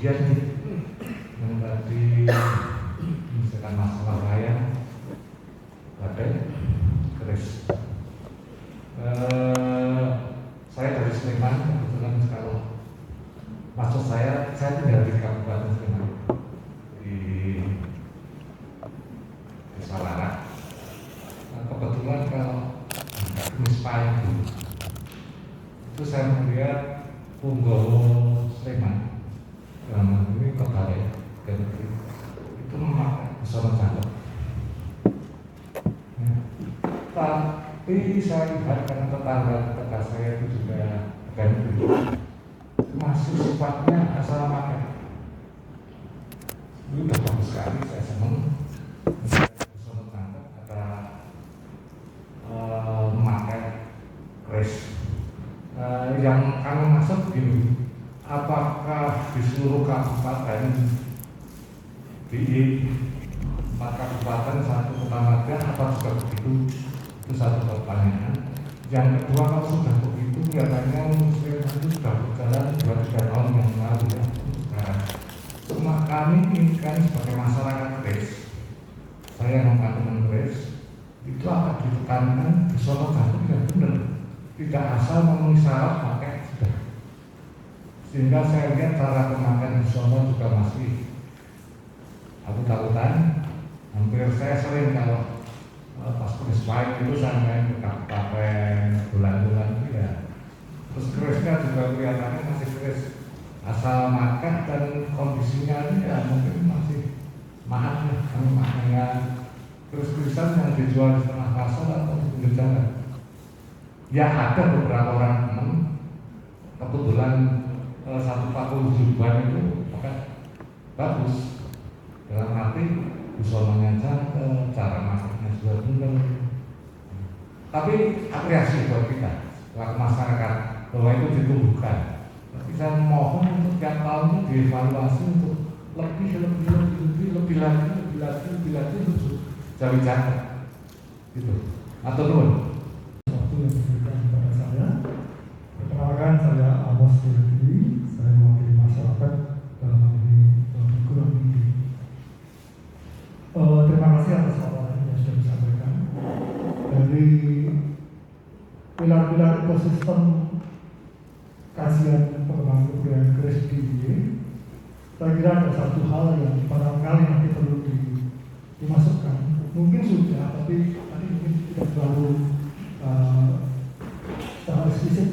kajian yang tadi misalkan masalah wayang, badai, keris. Saya dari Sleman, kebetulan kalau maksud saya tinggal di Kabupaten Sleman di Salarang. Kebetulan kalau Mispa itu saya melihat Punggawa Sleman dalam ini kebalik itu memakai busana jangkep. Tapi saya lihat karena tetangga saya itu juga ganti masih sifatnya asal makan. Ini udah bagus sekali, saya senang. Busana jangkep ada memakai keris. Yang kami maksud begini, apakah di seluruh kabupaten di 4 kabupaten 1 kecamatan apa juga begitu? Itu satu pertanyaan. Yang kedua, kalau sudah begitu kelihatannya Muslim itu sudah berjalan 2-3 tahun yang lalu ya. Sekarang cuma kami inginkan sebagai masyarakat keris, saya mengatakan keris itu akan ditekankan di soal jangkep yang benar, tidak asal memenuhi syarat pakai sudah. Sehingga saya lihat cara pemakaian di sono juga masih takut-takutan. Hampir saya sering kalau pas keris baik itu sampai ke kabupaten bulan-bulan itu ya. Terus kerisnya juga kelihatannya masih keris asal makan dan kondisinya ini ya mungkin masih mahal ya. Kami makanya keris-kerisan yang dijual di tengah pasar atau di pinggir jalan. Ya ada beberapa orang teman kebetulan satu paku juban itu pakai bagus dalam arti busonanya jangkep, cara masaknya sudah benar. Tapi apresiasi buat kita selaku masyarakat bahwa itu ditumbuhkan. Tapi saya mohon untuk tiap tahun itu dievaluasi untuk lebih lagi untuk jadi jangkep gitu. Atau dulu waktu yang diberikan kepada saya. Perkenalkan, saya Amos Dirdi, saya mewakili masyarakat dalam hal ini kurang tinggi. Terima kasih atas paparan yang sudah disampaikan. Dari pilar-pilar ekosistem kajian pengembangan kebudayaan keris di DIY, saya kira ada satu hal yang barangkali nanti perlu dimasukkan. Mungkin sudah, tapi nanti mungkin tidak terlalu secara eksplisit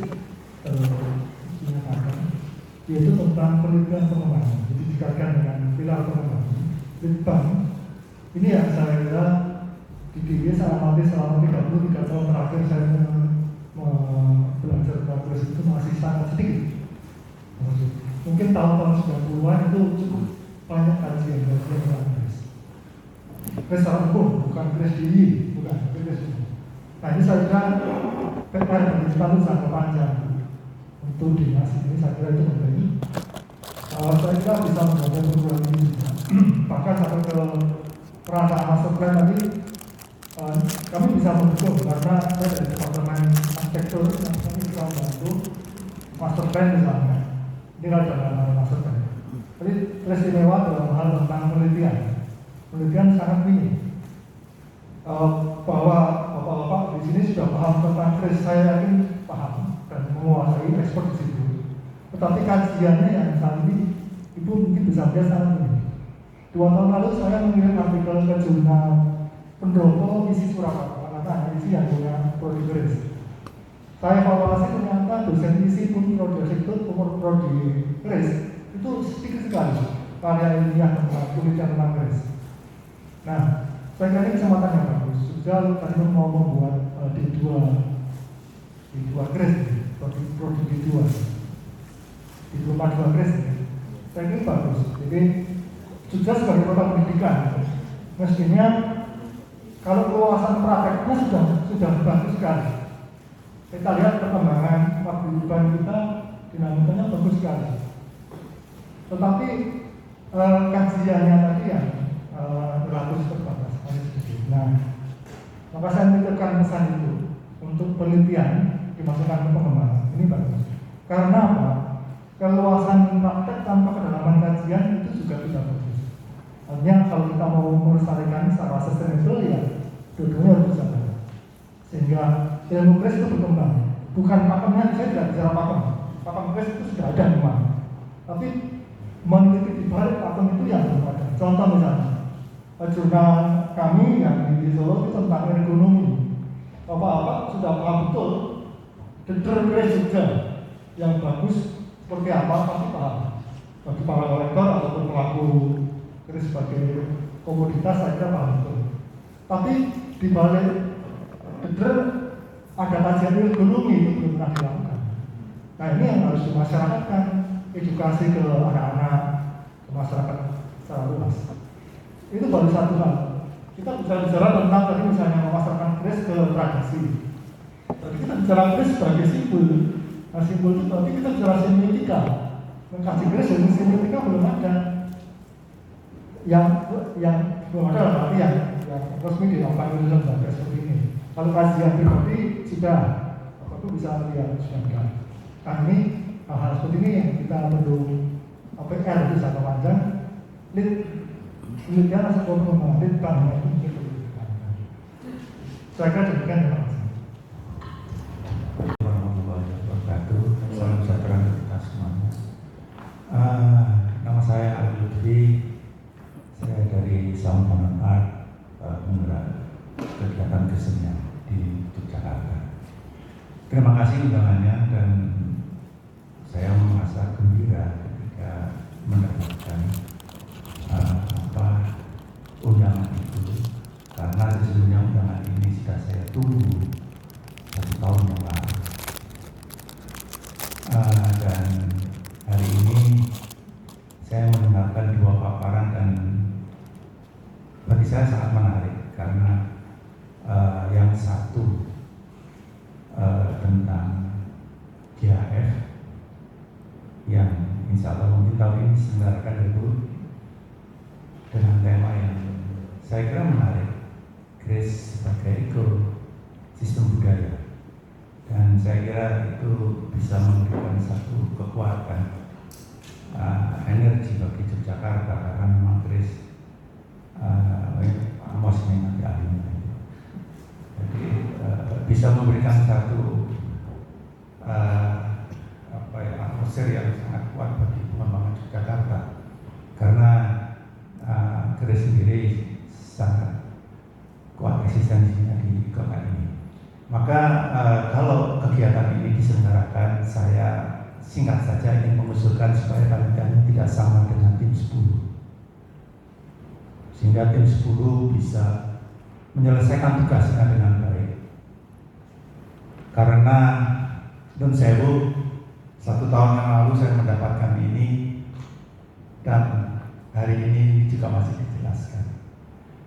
dinyatakan, yaitu tentang penelitian pengembangan. Jadi dikaitkan dengan pilar pengembangan. Litbang ini yang saya kira di DIY selama 33 tahun terakhir saya belajar tentang keris itu masih sangat sedikit. Mungkin tahun-tahun 90-an itu cukup banyak kajian tentang keris. Keris secara umum, bukan keris DIY, bukan keris umum. Nah ini saya kira PR bagi kita itu sangat panjang untuk dinas ini, saya kira itu penting. Saya kira bisa membaca perguruan ini juga. Bahkan sampai ke perancangan master plan tadi kami bisa mendukung karena saya dari departemen arsitektur yang kami bisa membantu master plan misalnya. Ini dalam master plan. Jadi istimewa dalam hal tentang penelitian. Penelitian sangat minim. Bahwa bapak-bapak di sini sudah paham tentang keris, saya yakin paham dan menguasai ekspor di situ. Tetapi kajiannya yang saat ini ibu mungkin bisa melihat sangat minim. 2 tahun lalu saya mengirim artikel ke jurnal Pendopo isi Surakarta, karena isi yang punya prodi keris. Saya evaluasi ternyata dosen isi pun prodi arsitektur, prodi keris itu sedikit sekali karya ilmiah tentang penelitian tentang keris. Nah, saya kira ini kesempatan yang bagus. Jogja tadi mau membuat D2 keris, prodi D2 keris. Saya kira bagus. Jadi Jogja sebagai kota pendidikan, mestinya kalau keluasan prakteknya sudah bagus sekali. Kita lihat perkembangan paguyuban kita, dinamikanya bagus sekali. Tetapi kajiannya tadi yang relatif terbatas. Nah, maka saya menitipkan pesan itu untuk penelitian dimasukkan ke pengembangan. Ini bagus. Karena apa? Keluasan praktek tanpa kedalaman kajian Artinya kalau kita mau melestarikan secara sustainable ya dua-duanya harus bisa bareng. Sehingga ilmu kris itu berkembang. Bukan pakemnya, saya tidak bicara pakem. Pakem kris itu sudah ada memang. Tapi meneliti di balik pakem itu yang belum ada. Contoh misalnya, jurnal kami yang di Solo itu tentang ergonomi. Bapak-bapak sudah paham betul deder kris juga yang bagus seperti apa pasti paham. Bagi para kolektor ataupun pelaku kris sebagai komoditas saya kira paham betul. Tapi di balik deder ada kajian ergonomi itu belum pernah dilakukan. Nah ini yang harus dimasyarakatkan, edukasi ke anak-anak, ke masyarakat secara luas. Itu baru satu hal. Kita bisa bicara tentang tadi misalnya memasarkan kris ke tradisi. Tadi kita bicara kris sebagai simbol. Nah simbol itu berarti kita bicara semiotika. Mengkaji kris dari semiotika belum ada. Yang belum ada berarti yang resmi dilakukan oleh lembaga seperti ini. Kalau kajian pribadi sudah, Bapak itu bisa melihat sudah. Nah ini hal-hal seperti ini yang kita perlu APR itu jangka panjang. Penelitian asal pengembangan bank itu saya kira demikian ya Pak. Warahmatullahi wabarakatuh. Salam sejahtera untuk kita semuanya. Nama saya Ali Lutfi. Saya dari Sound Common Art, penggerak kegiatan kesenian di Yogyakarta. Terima kasih undangannya dan saya merasa gembira ketika mendapatkan undangan itu, karena sesungguhnya undangan ini sudah saya tunggu 1 tahun yang lalu. Dan hari ini saya mendengarkan 2 paparan dan bagi saya sangat menarik karena yang satu tentang GHF yang insya Allah mungkin tahun ini diselenggarakan dulu dengan tema yang saya kira menarik, kris sebagai ekosistem budaya, dan saya kira itu bisa memberikan satu kekuatan energi bagi Yogyakarta karena memang kris nanti ahlinya. Jadi bisa memberikan satu atmosfer yang sangat kuat bagi pengembangan Yogyakarta karena kris sendiri sangat kuat eksistensinya di kota ini. Maka kalau kegiatan ini diselenggarakan, saya singkat saja ingin mengusulkan supaya panitianya tidak sama dengan tim 10, sehingga tim 10 bisa menyelesaikan tugasnya dengan baik. Karena Nun Sewu 1 tahun yang lalu saya mendapatkan ini dan hari ini juga masih dijelaskan,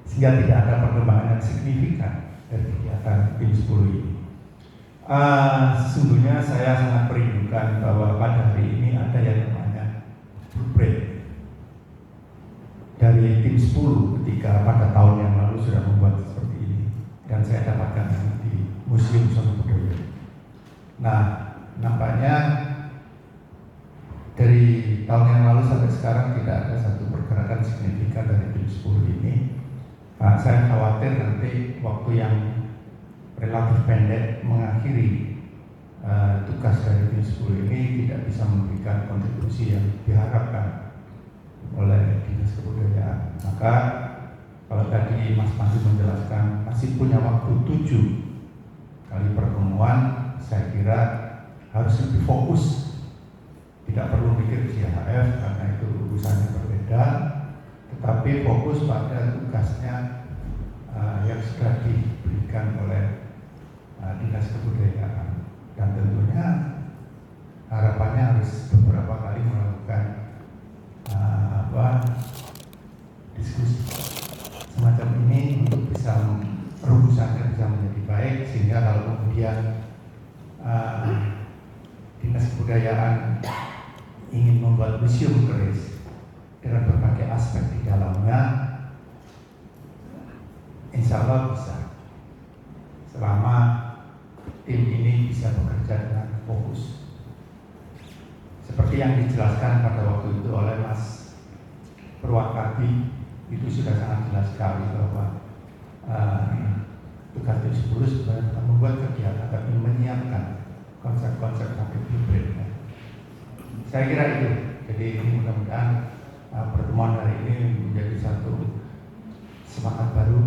sehingga tidak ada perkembangan yang signifikan dari kegiatan tim 10 ini. Sesungguhnya saya sangat merindukan bahwa pada hari ini ada yang namanya blueprint dari tim 10 ketika pada tahun yang lalu sudah membuat seperti ini, dan saya dapatkan di Museum Seni Budaya. Nah, nampaknya dari tahun yang lalu sampai sekarang tidak ada satu pergerakan signifikan dari tim 10 ini. Saya khawatir nanti waktu yang relatif pendek mengakhiri tugas dari tim 10 ini tidak bisa memberikan kontribusi yang diharapkan oleh Dinas Kebudayaan. Maka kalau tadi Mas Pandu menjelaskan masih punya waktu 7 kali pertemuan, saya kira harus lebih fokus. Tidak perlu mikir GHF karena itu urusannya berbeda, tetapi fokus pada tugasnya yang sudah diberikan oleh Dinas Kebudayaan, dan tentunya harapannya harus beberapa kali melakukan diskusi semacam ini untuk bisa rumusannya bisa menjadi baik, sehingga kalau kemudian Dinas Kebudayaan ingin membuat museum keris dengan berbagai aspek di dalamnya, insya Allah bisa, selama tim ini bisa bekerja dengan fokus seperti yang dijelaskan pada waktu itu oleh Mas Purwakadi itu sudah sangat jelas sekali bahwa tugas Divisi 10 sebenarnya bukan membuat kegiatan tapi menyiapkan konsep-konsep public hybrid. Saya kira itu. Jadi mudah-mudahan pertemuan hari ini menjadi satu semangat baru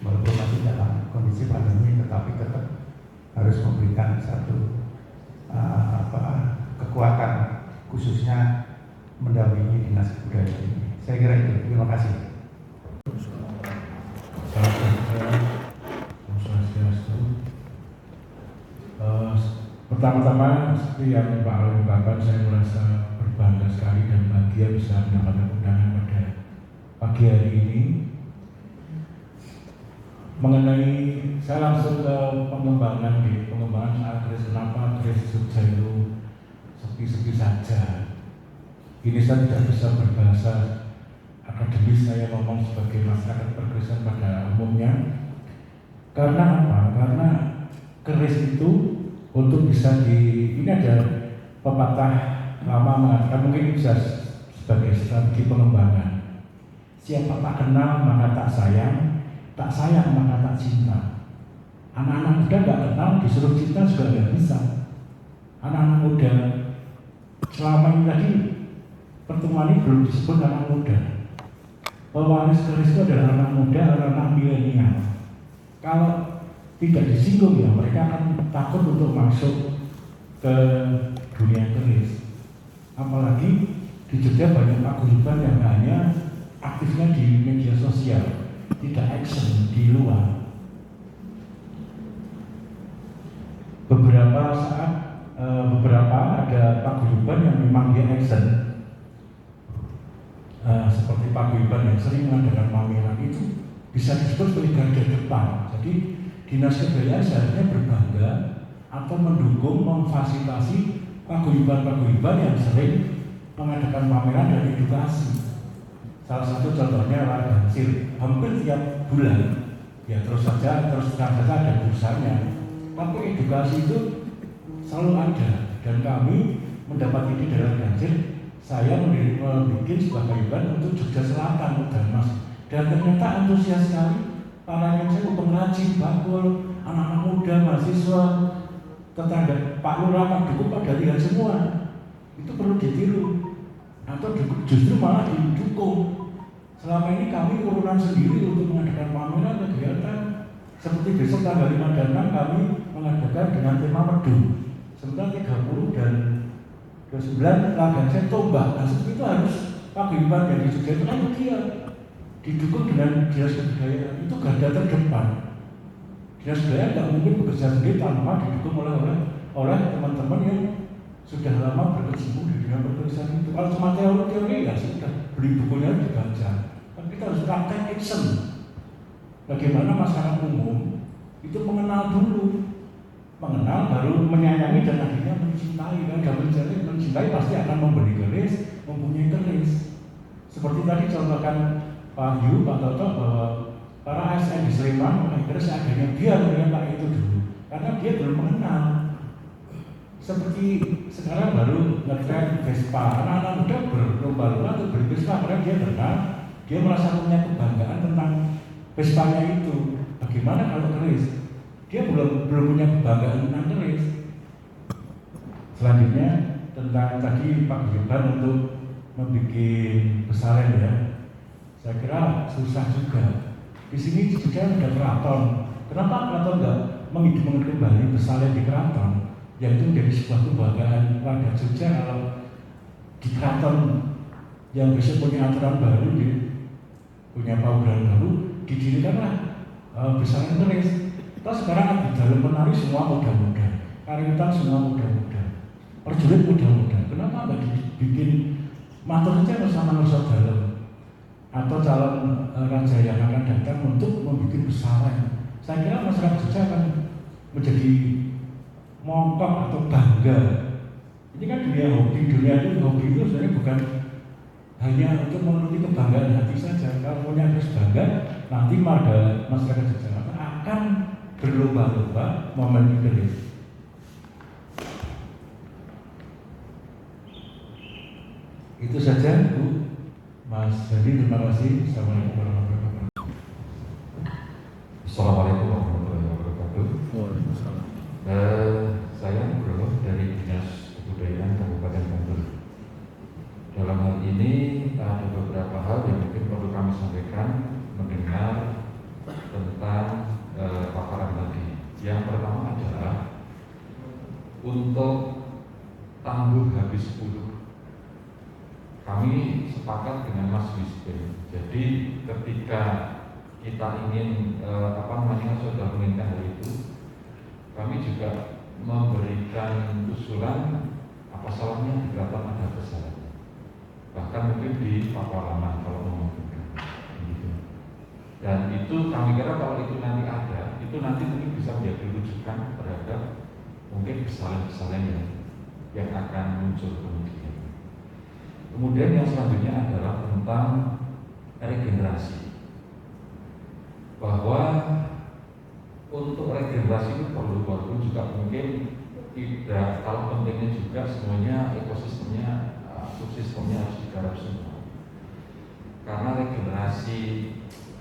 walaupun masih dalam kondisi pandemi, tetapi tetap harus memberikan satu kekuatan khususnya mendampingi dinas kebudayaan ini. Saya kira itu. Terima kasih. Salam sejahtera, Om Swastiastu. Pertama-tama seperti yang Pak Ali ungkapkan, saya merasa berbangga sekali dan bahagia bisa mendapatkan undangan pada pagi hari ini. Mengenai saya langsung ke pengembangan Agres, kenapa Agres Jogja itu sepi-sepi saja. Ini saya tidak bisa berbahasa akademis, saya ngomong sebagai masyarakat pergresan pada umumnya. Karena apa? Karena keris itu untuk bisa ini ada pepatah lama mengatakan, mungkin bisa sebagai strategi pengembangan. Siapa tak kenal maka tak sayang maka tak cinta. Anak-anak muda nggak kenal disuruh cinta juga nggak bisa. Anak-anak muda selama ini tadi pertemuan ini belum disebut anak muda. Pewaris keris itu adalah anak muda, anak milenial. Kalau tidak disinggung ya mereka akan takut untuk masuk ke dunia keris. Apalagi di Jogja banyak paguyuban yang hanya aktifnya di media sosial, tidak action di luar. Beberapa ada paguyuban yang memang dia action, seperti paguyuban yang sering mengadakan pameran itu bisa disebut sebagai garda depan. Jadi dinas kebudayaan seharusnya berbangga atau mendukung, memfasilitasi paguyuban-paguyuban yang sering mengadakan pameran dan edukasi. Salah satu contohnya adalah Gansir, hampir tiap bulan ya terus saja ada bursanya, tapi edukasi itu selalu ada. Dan kami mendapat ide dari Gansir, saya membuat sebuah paguyuban untuk Jogja Selatan dan Mas, dan ternyata antusias sekali para yang saya pengrajin, bakul, anak-anak muda, mahasiswa, tetangga Pak Lurah, Pak Dukuh pada lihat semua. Itu perlu ditiru atau justru malah didukung. Selama ini kami urunan sendiri untuk mengadakan pameran kegiatan seperti besok tanggal 5 dan 6 kami mengadakan dengan tema Medu. Sementara 30 dan 29 Lagansen Tombak. Nah seperti itu harus paguyuban yang di Jogja itu kan dia didukung dengan dinas kebudayaan, itu garda terdepan. Dinas kebudayaan tidak mungkin bekerja sendiri tanpa didukung oleh teman-teman yang sudah lama berkecimpung di dunia pertulisan itu. Kalau cuma teori ya sudah, beli bukunya dibaca. Tapi kita harus praktek action. Bagaimana masyarakat umum itu mengenal dulu, mengenal baru menyayangi dan akhirnya mencintai. Dan mencintai pasti akan membeli keris, mempunyai keris. Seperti tadi contohkan Pak Yu, Pak Toto bahwa para ASN di Sleman mengenai keris adanya dia mengenal itu dulu, karena dia belum mengenal. Seperti sekarang baru ngetren Vespa, anak-anak muda berlomba-lomba untuk beli Vespa karena dia kenal, dia merasa punya kebanggaan tentang Vespanya itu. Bagaimana kalau keris? Dia belum punya kebanggaan tentang keris. Selanjutnya tentang tadi paguyuban untuk membuat pesalen ya. Saya kira susah juga. Di sini juga ada keraton. Kenapa keraton nggak menghidupkan kembali pesalen di keraton? Yang itu menjadi sebuah kebanggaan warga Jogja kalau di keraton yang besok punya aturan baru, punya paugeran baru, didirikanlah pesalen keris. Kita sekarang di dalam penari semua muda-muda, kariutan semua muda-muda, perjurit muda-muda. Kenapa nggak dibikin matur saja bersama Nursa Dalam atau calon raja yang akan datang untuk membuat pesalen? Saya kira masyarakat Jogja akan menjadi mongkok atau bangga. Ini kan dunia itu sebenarnya bukan hanya untuk memenuhi kebanggaan hati saja. Kalau punya terus bangga, nanti masyarakat Jogja akan berlomba-lomba memenuhi keris. Itu saja Bu. Mas Hadi, terima kasih. Assalamualaikum warahmatullahi wabarakatuh. Assalamualaikum warahmatullahi wabarakatuh. Waalaikumsalam. Saya Nugroho dari Dinas Kebudayaan Kabupaten Bantul. Dalam hal ini ada beberapa hal yang mungkin perlu kami sampaikan mendengar tentang paparan tadi. Yang pertama adalah untuk Tangguh Habis Puluh. Kami sepakat dengan Mas Wisbin. Jadi ketika kita ingin sudah menginginkan hal itu, kami juga memberikan usulan apa salahnya di Keraton ada kesalahan. Bahkan mungkin di Pakualaman kalau memungkinkan. Gitu. Dan itu kami kira kalau itu nanti ada, itu nanti mungkin bisa menjadi rujukan terhadap mungkin kesalahan-kesalahan yang akan muncul kemudian. Kemudian yang selanjutnya adalah tentang regenerasi. Bahwa untuk regenerasi itu perlu waktu juga mungkin tidak, kalau pentingnya juga semuanya ekosistemnya, subsistemnya harus digarap semua. Karena regenerasi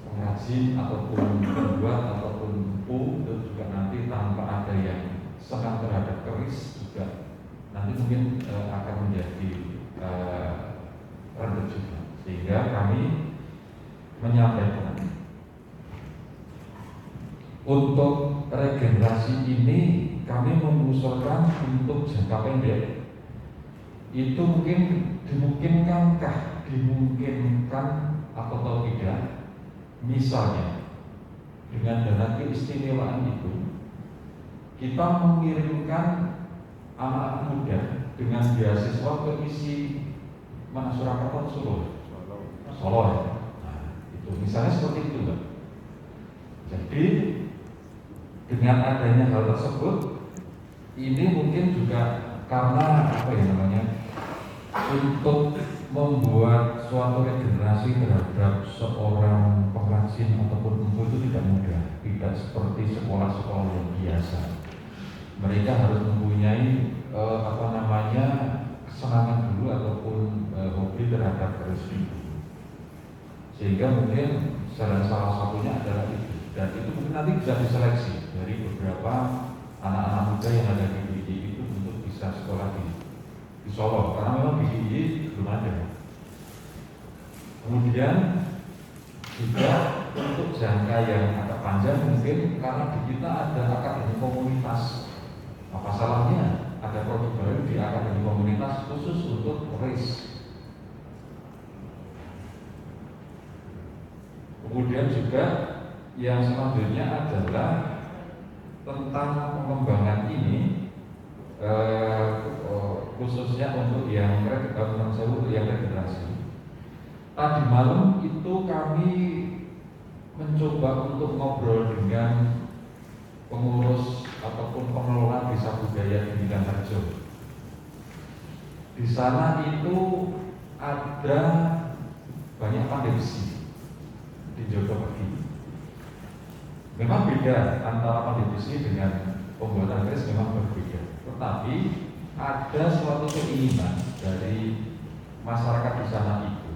pengrajin ataupun pembuat ataupun empu itu juga nanti tanpa ada yang senang terhadap keris juga nanti mungkin akan menjadi rendah juga. Sehingga kami menyampaikan untuk regenerasi ini kami mengusulkan untuk jangka pendek itu mungkin dimungkinkan atau tidak, misalnya dengan dana keistimewaan itu kita mengirimkan anak-anak muda dengan beasiswa ke isi mana Surakarta atau Solo ya. Nah, itu misalnya seperti itu kan. Jadi dengan adanya hal tersebut ini mungkin juga karena untuk membuat suatu regenerasi terhadap seorang pengrajin ataupun empu itu tidak mudah, tidak seperti sekolah-sekolah yang biasa. Mereka harus mempunyai kesenangan dulu ataupun hobi terhadap keris itu. Sehingga mungkin salah satunya adalah itu. Dan itu mungkin nanti bisa diseleksi dari beberapa anak-anak muda yang ada di BDI itu untuk bisa sekolah di Solo, karena memang BDI belum ada. Kemudian juga untuk jangka yang agak panjang mungkin karena di kita ada akademi komunitas. Apa salahnya ada produk baru di akademi komunitas khusus untuk keris. Kemudian juga yang selanjutnya adalah tentang pengembangan ini khususnya untuk yang regenerasi. Tadi malam itu kami mencoba untuk ngobrol dengan pengurus ataupun pengelola desa budaya di Bidang Harjo. Di sana itu ada banyak pandai besi di Jogoperdi. Memang beda antara pandai besi dengan pembuatan keris, memang berbeda. Tetapi ada suatu keinginan dari masyarakat di sana itu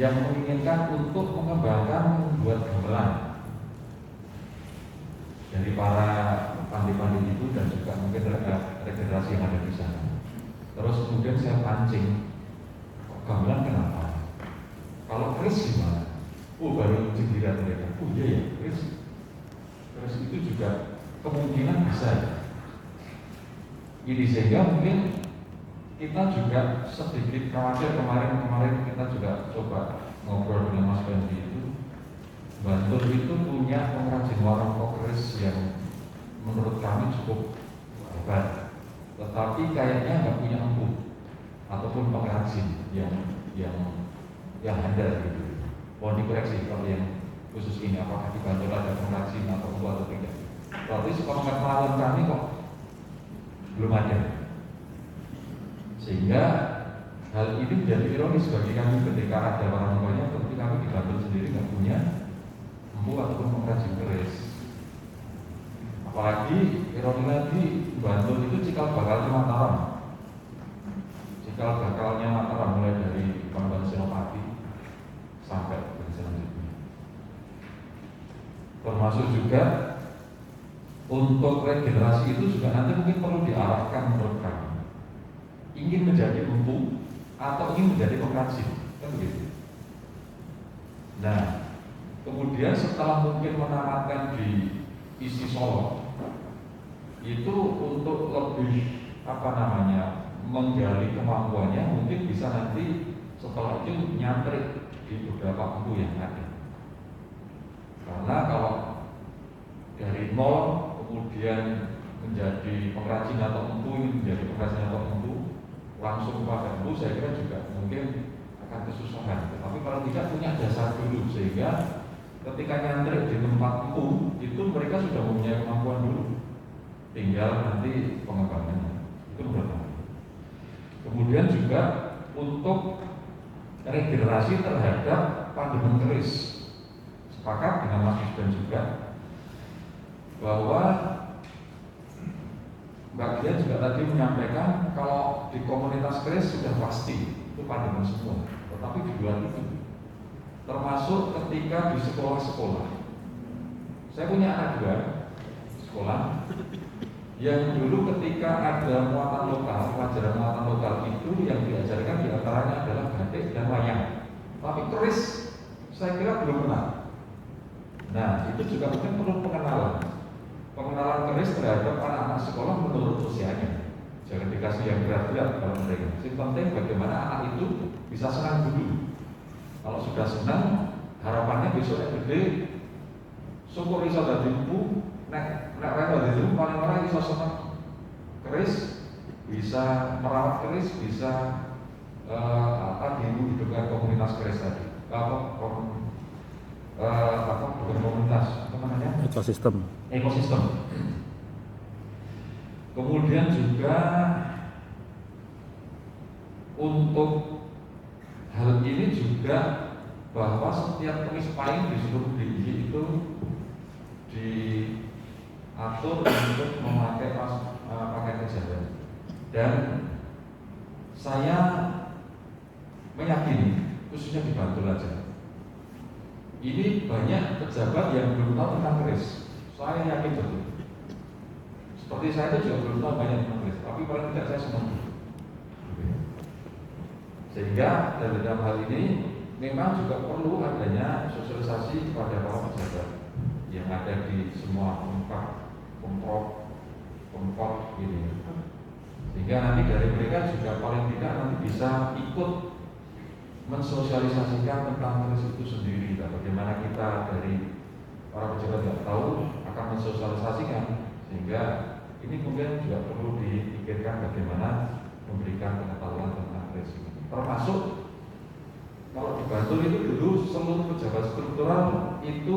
yang menginginkan untuk mengembangkan membuat gamelan dari para pandai-pandai itu dan juga mungkin regenerasi yang ada di sana. Terus kemudian saya pancing, gamelan kenapa? Kalau keris gimana? Baru cegiran mereka. Iya ya, keris. Terus itu juga kemungkinan bisa ya. Ini sehingga mungkin kita juga sedikit khawatir kemarin kita juga coba ngobrol dengan Mas Bandi itu. Bantul itu punya pengrajin warung keris yang menurut kami cukup hebat, tetapi kayaknya nggak punya empu ataupun pengrajin yang handal gitu. Mohon dikoreksi kalau yang khusus ini apakah di Bantul ada pengrajin atau empu atau tidak. Berarti sepengetahuan kami kok belum ada. Sehingga hal ini menjadi ironis bagi kami ketika ada orang tuanya, tetapi kami di Bantul sendiri nggak punya empu ataupun pengrajin keris. Apalagi ironi lagi, Bantul itu cikal bakalnya Mataram. Cikal bakalnya Mataram mulai dari Bambang Senopati Termasuk juga untuk regenerasi itu juga nanti mungkin perlu diarahkan menurut kami. Ingin menjadi empu atau ingin menjadi pengrajin, kan begitu. Nah, kemudian setelah mungkin menamatkan di isi Solo, itu untuk lebih menggali kemampuannya, mungkin bisa nanti setelah itu nyantrik di beberapa empu yang ada. Karena kalau dari nol kemudian menjadi pengrajin atau empu, ini menjadi pengrajin atau empu, langsung pada empu, saya kira juga mungkin akan kesusahan. Tetapi kalau tidak punya dasar dulu, sehingga ketika nyantrik di tempat empu, itu mereka sudah mempunyai kemampuan dulu, tinggal nanti pengembangannya. Itu pertama. Kemudian juga untuk regenerasi terhadap pandemen keris. Sepakat dengan Mas Isben juga bahwa Mbak Dian juga tadi menyampaikan kalau di komunitas keris sudah pasti itu pandemen semua. Tetapi di luar itu, termasuk ketika di sekolah-sekolah. Saya punya anak dua sekolah yang dulu ketika ada muatan lokal, pelajaran muatan lokal itu yang diajarkan diantaranya adalah batik dan wayang. Tapi keris saya kira belum pernah. Nah, itu juga mungkin perlu pengenalan keris terhadap anak-anak sekolah menurut usianya. Jangan dikasih yang berat-berat kalau mereka. Yang penting bagaimana anak itu bisa senang dulu. Kalau sudah senang, harapannya besok gede, syukur iso dadi empu. Nek dadi empu paling ora iso seneng keris, bisa merawat keris, bisa hidupkan komunitas keris tadi. Bukan komunitas, apa namanya? Ekosistem. Kemudian juga untuk hal ini juga bahwa setiap keris payung di seluruh DIY itu diatur untuk memakai pakaian kejawen. Dan saya meyakini, khususnya di Bantul aja, ini banyak pejabat yang belum tahu tentang keris. Saya yakin betul. Seperti saya itu juga belum tahu banyak tentang keris, tapi paling tidak saya senang. Sehingga dalam hal ini memang juga perlu adanya sosialisasi kepada para pejabat yang ada di semua pemprov ini. Sehingga nanti dari mereka juga paling tidak nanti bisa ikut mensosialisasikan tentang keris itu sendiri. Bagaimana kita dari para pejabat yang tahu akan mensosialisasikan, sehingga ini kemudian juga perlu dipikirkan bagaimana memberikan pengetahuan tentang keris ini. Termasuk kalau di Bantul itu dulu seluruh pejabat struktural itu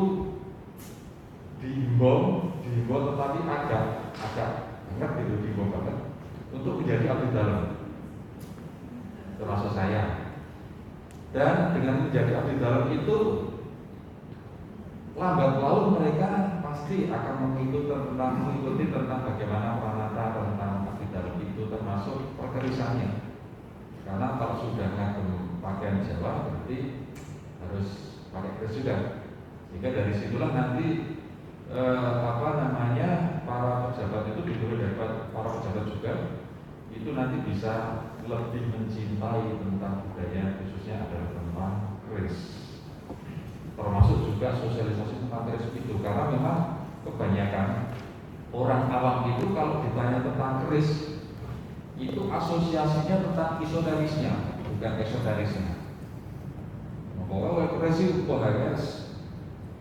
dihimbau tetapi agak banget gitu, dihimbau banget untuk menjadi abdi dalam, termasuk saya. Dan dengan menjadi abdi dalam itu lambat laun mereka pasti akan mengikuti tentang bagaimana peranata tentang abdi dalam itu, termasuk perkerisannya. Karena kalau sudah ngagem pakaian Jawa berarti harus pakai keris juga. Sehingga dari situlah nanti para pejabat itu diberi dari para pejabat juga itu nanti bisa lebih mencintai tentang budaya, khususnya adalah tentang keris. Termasuk juga sosialisasi tentang keris itu, karena memang kebanyakan orang awam itu kalau ditanya tentang keris itu asosiasinya tentang esoterisnya, bukan esoterisnya. Bahwa keris itu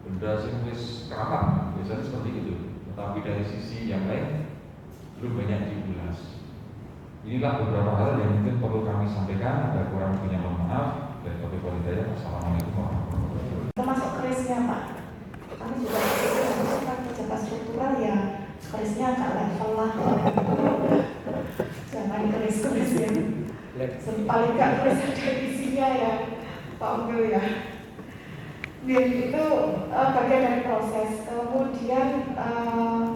benda sing wis keramat, biasanya seperti itu. Tetapi dari sisi yang lain belum banyak diulas. Inilah beberapa hal yang mungkin perlu kami sampaikan. Ada kurang lebihnya mohon maaf. Dan Bapak Ibu Hidayah, Assalamualaikum warahmatullahi wabarakatuh. Termasuk kerisnya Pak, kami juga kan pejabat struktural ya, kerisnya agak level lah. Jangan keris-keris yang paling gak keris ada isinya ya Pak Unggul ya. Itu bagian dari proses. Kemudian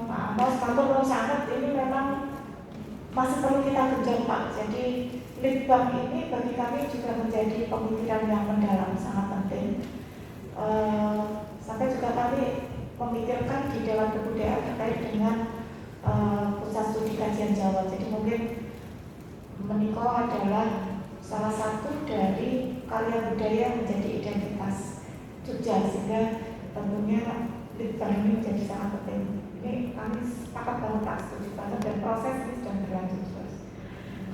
Pak Amos, kantor sangat ini memang masih perlu kita genjot Pak. Jadi litbang ini bagi kami juga menjadi pemikiran yang mendalam, sangat penting. Sampai juga kami pemikiran ditampilkan di dalam kebudayaan terkait dengan pusat studi kajian Jawa. Jadi mungkin Meniko adalah salah satu dari karya budaya yang menjadi identitas Jogja, sehingga tentunya litbang ini menjadi sangat penting. Ini kami sepakat banget, tak setuju banget, dan proses ini sedang berlanjut terus.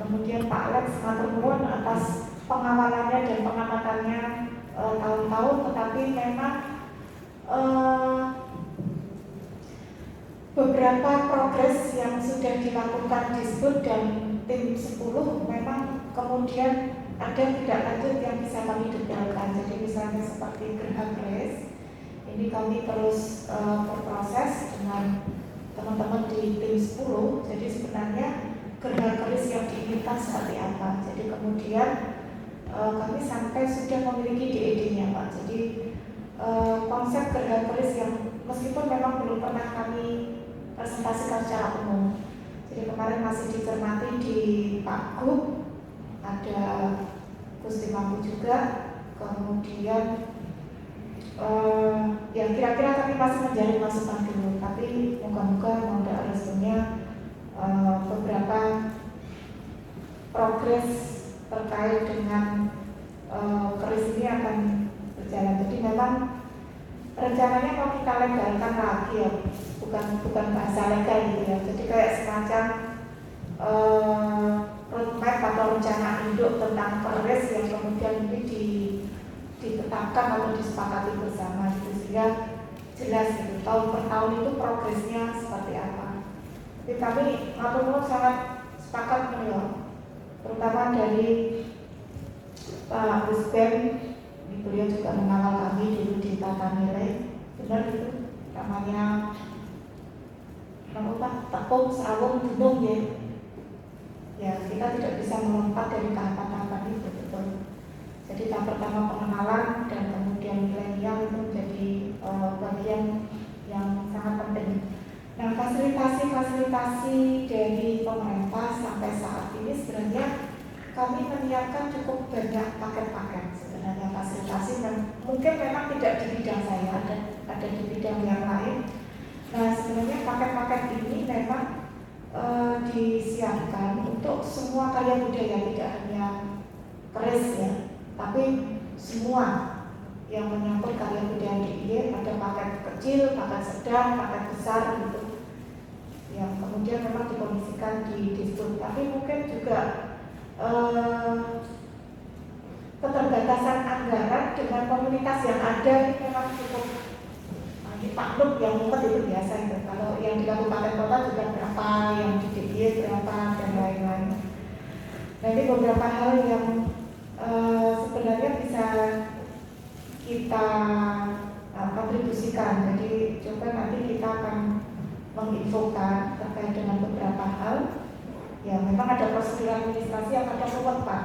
Kemudian Pak Alex matur nuwun atas pengawalannya dan pengamatannya tahun-tahun, tetapi memang beberapa progres yang sudah dilakukan Disbud dan tim 10 memang kemudian ada tidak lanjut yang bisa kami detailkan. Jadi misalnya seperti Gerhard Grace, ini kami terus berproses dengan teman-teman di tim 10. Jadi sebenarnya Gerhard Grace yang diinginkan seperti apa. Jadi kemudian kami sampai sudah memiliki DED-nya, Pak. Jadi konsep Gerhard Grace yang meskipun memang belum pernah kami presentasikan secara umum. Jadi kemarin masih dicermati di Pak Gub, ada Gusti Mampu juga, kemudian ya kira-kira kami masih mencari masukan dulu, tapi moga-moga ada restunya beberapa progres terkait dengan keris ini akan berjalan. Jadi memang rencananya mau kita legalkan lagi ya, bukan bahasa legal gitu ya. Jadi kayak semacam roadmap atau rencana induk tentang keris yang kemudian ini ditetapkan atau disepakati bersama gitu, sehingga jelas gitu tahun per tahun itu progresnya seperti apa. Jadi kami matur sangat sepakat beliau, terutama dari Pak Rusben. Beliau juga mengawal kami dulu di tata nilai, benar itu namanya tepung, serawung, gunung ya. Ya kita tidak bisa melompat dari tahapan-tahapan itu betul. Jadi tahap pertama pengenalan dan kemudian milenial itu menjadi bagian yang sangat penting. Nah fasilitasi dari pemerintah sampai saat ini sebenarnya kami menyiapkan cukup banyak paket-paket sebenarnya fasilitasi, dan mungkin memang tidak di bidang saya, ada di bidang yang lain. Nah sebenarnya paket-paket ini memang disiapkan untuk semua karya budaya, tidak hanya keris ya, tapi semua yang menyangkut karya budaya DIY. Ada paket kecil, paket sedang, paket besar gitu, yang kemudian memang dikondisikan di Disbud. Tapi mungkin juga keterbatasan anggaran dengan komunitas yang ada ini memang cukup di Pak Nuk yang mumet itu biasa itu. Kalau yang di Kabupaten Kota juga berapa, yang di DIY berapa, dan lain-lain. Nah ini beberapa hal yang sebenarnya bisa kita kontribusikan. Jadi coba nanti kita akan menginfokan terkait dengan beberapa hal. Ya memang ada prosedur administrasi yang ada ruwet Pak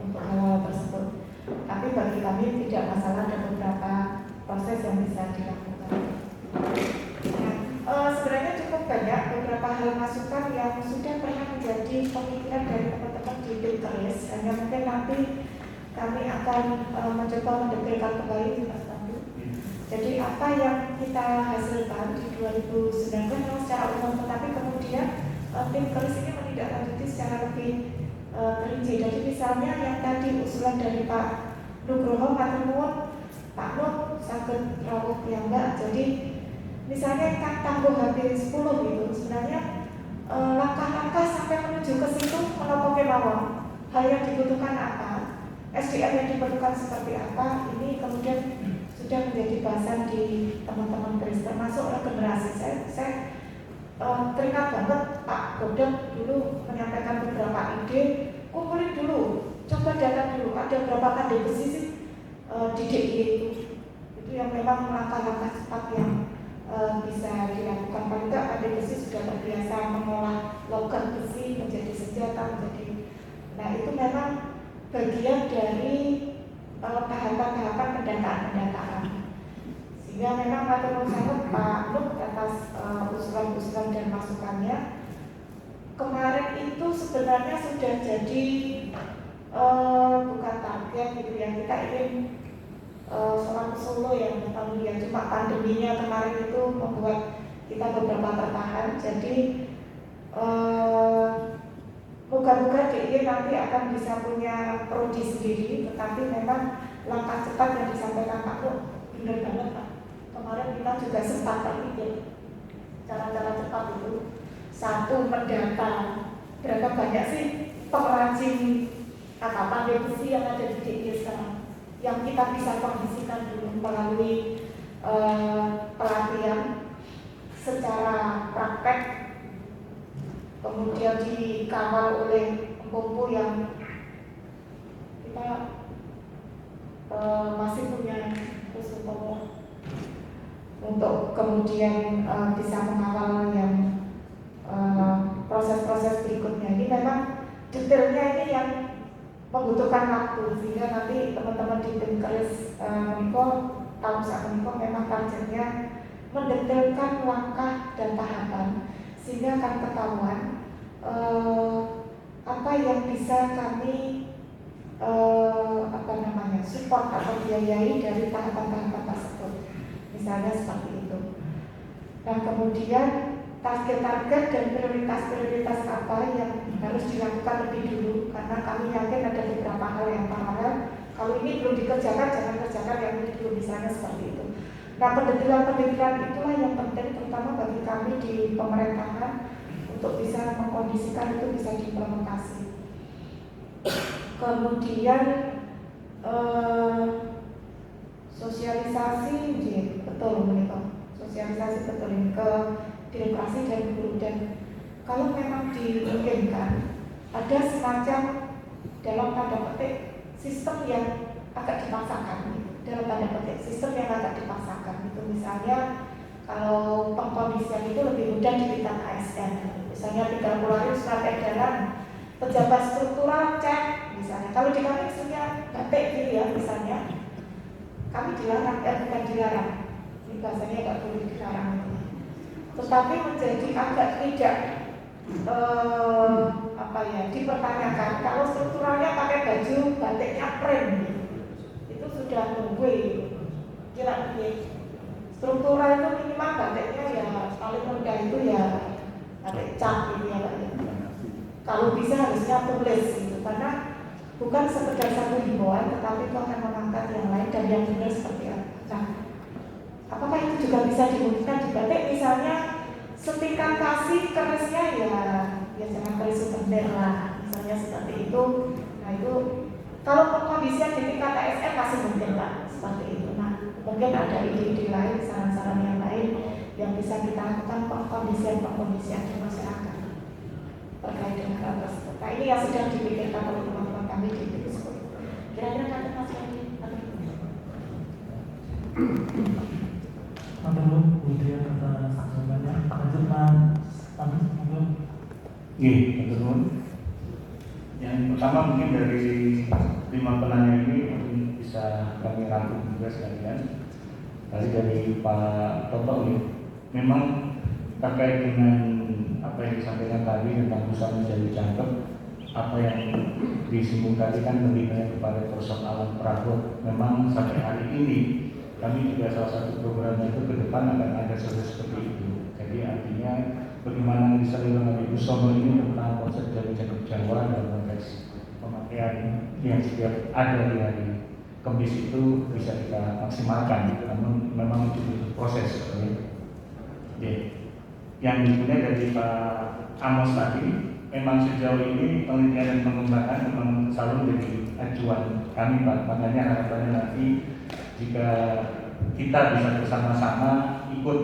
untuk hal tersebut. Tapi bagi kami tidak masalah, ada beberapa proses yang bisa dilakukan. Nah, sebenarnya cukup banyak beberapa hal masukan yang sudah pernah menjadi pemikiran dari teman-teman di Pinterest. Hanya mungkin nanti kami akan mencoba mendetailkan kembali Mas Pandu. Jadi apa yang kita hasilkan di 2019 secara umum, tetapi kemudian tim keris ini menindaklanjuti secara lebih terinci. Jadi misalnya yang tadi usulan dari Pak Nugroho, Pak Nuwun, Pak Nur sakit rawuh piyambak. Jadi misalnya kan tangguh hampir 10 gitu, sebenarnya langkah-langkah sampai menuju ke situ menapa kemawon, hal yang dibutuhkan apa, SDM yang diperlukan seperti apa, ini kemudian sudah menjadi bahasan di teman-teman keris, termasuk regenerasi. Saya teringat banget Pak Godem dulu menyampaikan beberapa ide, kumpulin dulu, coba data dulu, ada berapa pandai besi sih di DIY itu yang memang langkah-langkah cepat yang bisa dilakukan. Paling tidak pandai besi sudah terbiasa mengolah logam besi menjadi senjata, menjadi. Nah itu memang bagian dari tahapan-tahapan pendataan. Sehingga memang matur sangat Pak Nuk atas usulan-usulan dan masukannya. Kemarin itu sebenarnya sudah jadi bukan target gitu ya, kita ingin Semarang Solo yang ya, cuma pandeminya kemarin itu membuat kita beberapa tertahan. Jadi moga-moga DIY nanti akan bisa punya prodi sendiri, tetapi memang langkah cepat yang disampaikan Pak Nur benar banget Pak. Kemarin kita juga sempat berpikir cara-cara cepat itu. Satu, mendata berapa banyak sih pengrajin pandai besi yang ada di DIY sekarang, yang kita bisa kondisikan dulu melalui pelatihan secara praktek, kemudian dikawal oleh empu yang kita masih punya khusus untuk kemudian bisa mengawal yang proses-proses berikutnya. Ini memang detailnya ini yang membutuhkan waktu, sehingga nanti teman-teman di tim keris Menko tahun saat Menko memang targetnya mendetailkan langkah dan tahapan, sehingga akan ketahuan apa yang bisa kami support atau biayai dari tahapan-tahapan tersebut, misalnya seperti itu. Nah, kemudian target-target dan prioritas-prioritas apa yang harus dilakukan lebih dulu, karena kami yakin ada beberapa hal yang paralel. Kalau ini belum dikerjakan, jangan kerjakan yang ini dulu, misalnya seperti itu. Nah, pendetilan-pendetilan itulah yang penting, terutama bagi kami di pemerintahan, untuk bisa mengkondisikan itu bisa diimplementasi. Kemudian sosialisasi, betul begitu. Sosialisasi betul ini ke birokrasi dan guru, dan kalau memang dimungkinkan ada semacam dalam tanda petik sistem yang agak dipaksakan, dalam tanda petik sistem yang agak dipaksakan itu, misalnya kalau pengkondisian itu lebih mudah di tingkat ASN, misalnya tinggal keluarin surat edaran pejabat struktural cek, misalnya kalau di kami misalnya batik gitu ya, misalnya kami dilarang, bukan dilarang, ini bahasanya agak boleh dilarang, tetapi menjadi agak tidak dipertanyakan kalau strukturalnya pakai baju batiknya print, itu sudah nunggu, kira struktural itu minimal batiknya ya paling rendah itu ya batik cap gitu ya Pak. Kalau bisa harusnya tulis gitu, karena bukan sekedar satu himbauan, tetapi itu akan mengangkat yang lain dan yang benar seperti apa. Nah, apakah itu juga bisa dimungkinkan di batik, misalnya setingkat kasih kerisnya ya jangan keris souvenir lah, misalnya seperti itu. Nah itu kalau pengkondisian di tingkat ASN masih mungkin lah seperti itu. Nah, mungkin ada ide-ide lain, saran-saran yang lain yang bisa kita lakukan pengkondisian di masyarakat terkait dengan hal tersebut. Nah, ini yang sedang dipikirkan oleh teman-teman kami di Biskut. Kira-kira kata Mas Wadi, Teman-teman, kemudian kata saksinya Pak Jerman, teman-teman. teman-teman. Yang pertama mungkin dari 5 penanya ini mungkin bisa kami rangkum juga sekalian. Tadi dari Pak Toto ini, memang terkait dengan apa yang disampaikan tadi tentang usaha menjadi cangkep, apa yang disinggung tadi kan lebih banyak kepada persoalan perabot. Memang sampai hari ini kami juga salah satu program itu ke depan akan ada seperti itu. Jadi artinya bagaimana bisa dilakukan Ibu Somo ini tentang konsep dari cangkep Jawa dan konteks pemakaian yang setiap ada di hari Kamis itu bisa kita maksimalkan. Namun memang itu butuh proses. Yang berikutnya dari Pak Amos tadi, memang sejauh ini penelitian dan pengembangan memang selalu menjadi acuan kami Pak. Makanya harapannya nanti jika kita bisa bersama-sama ikut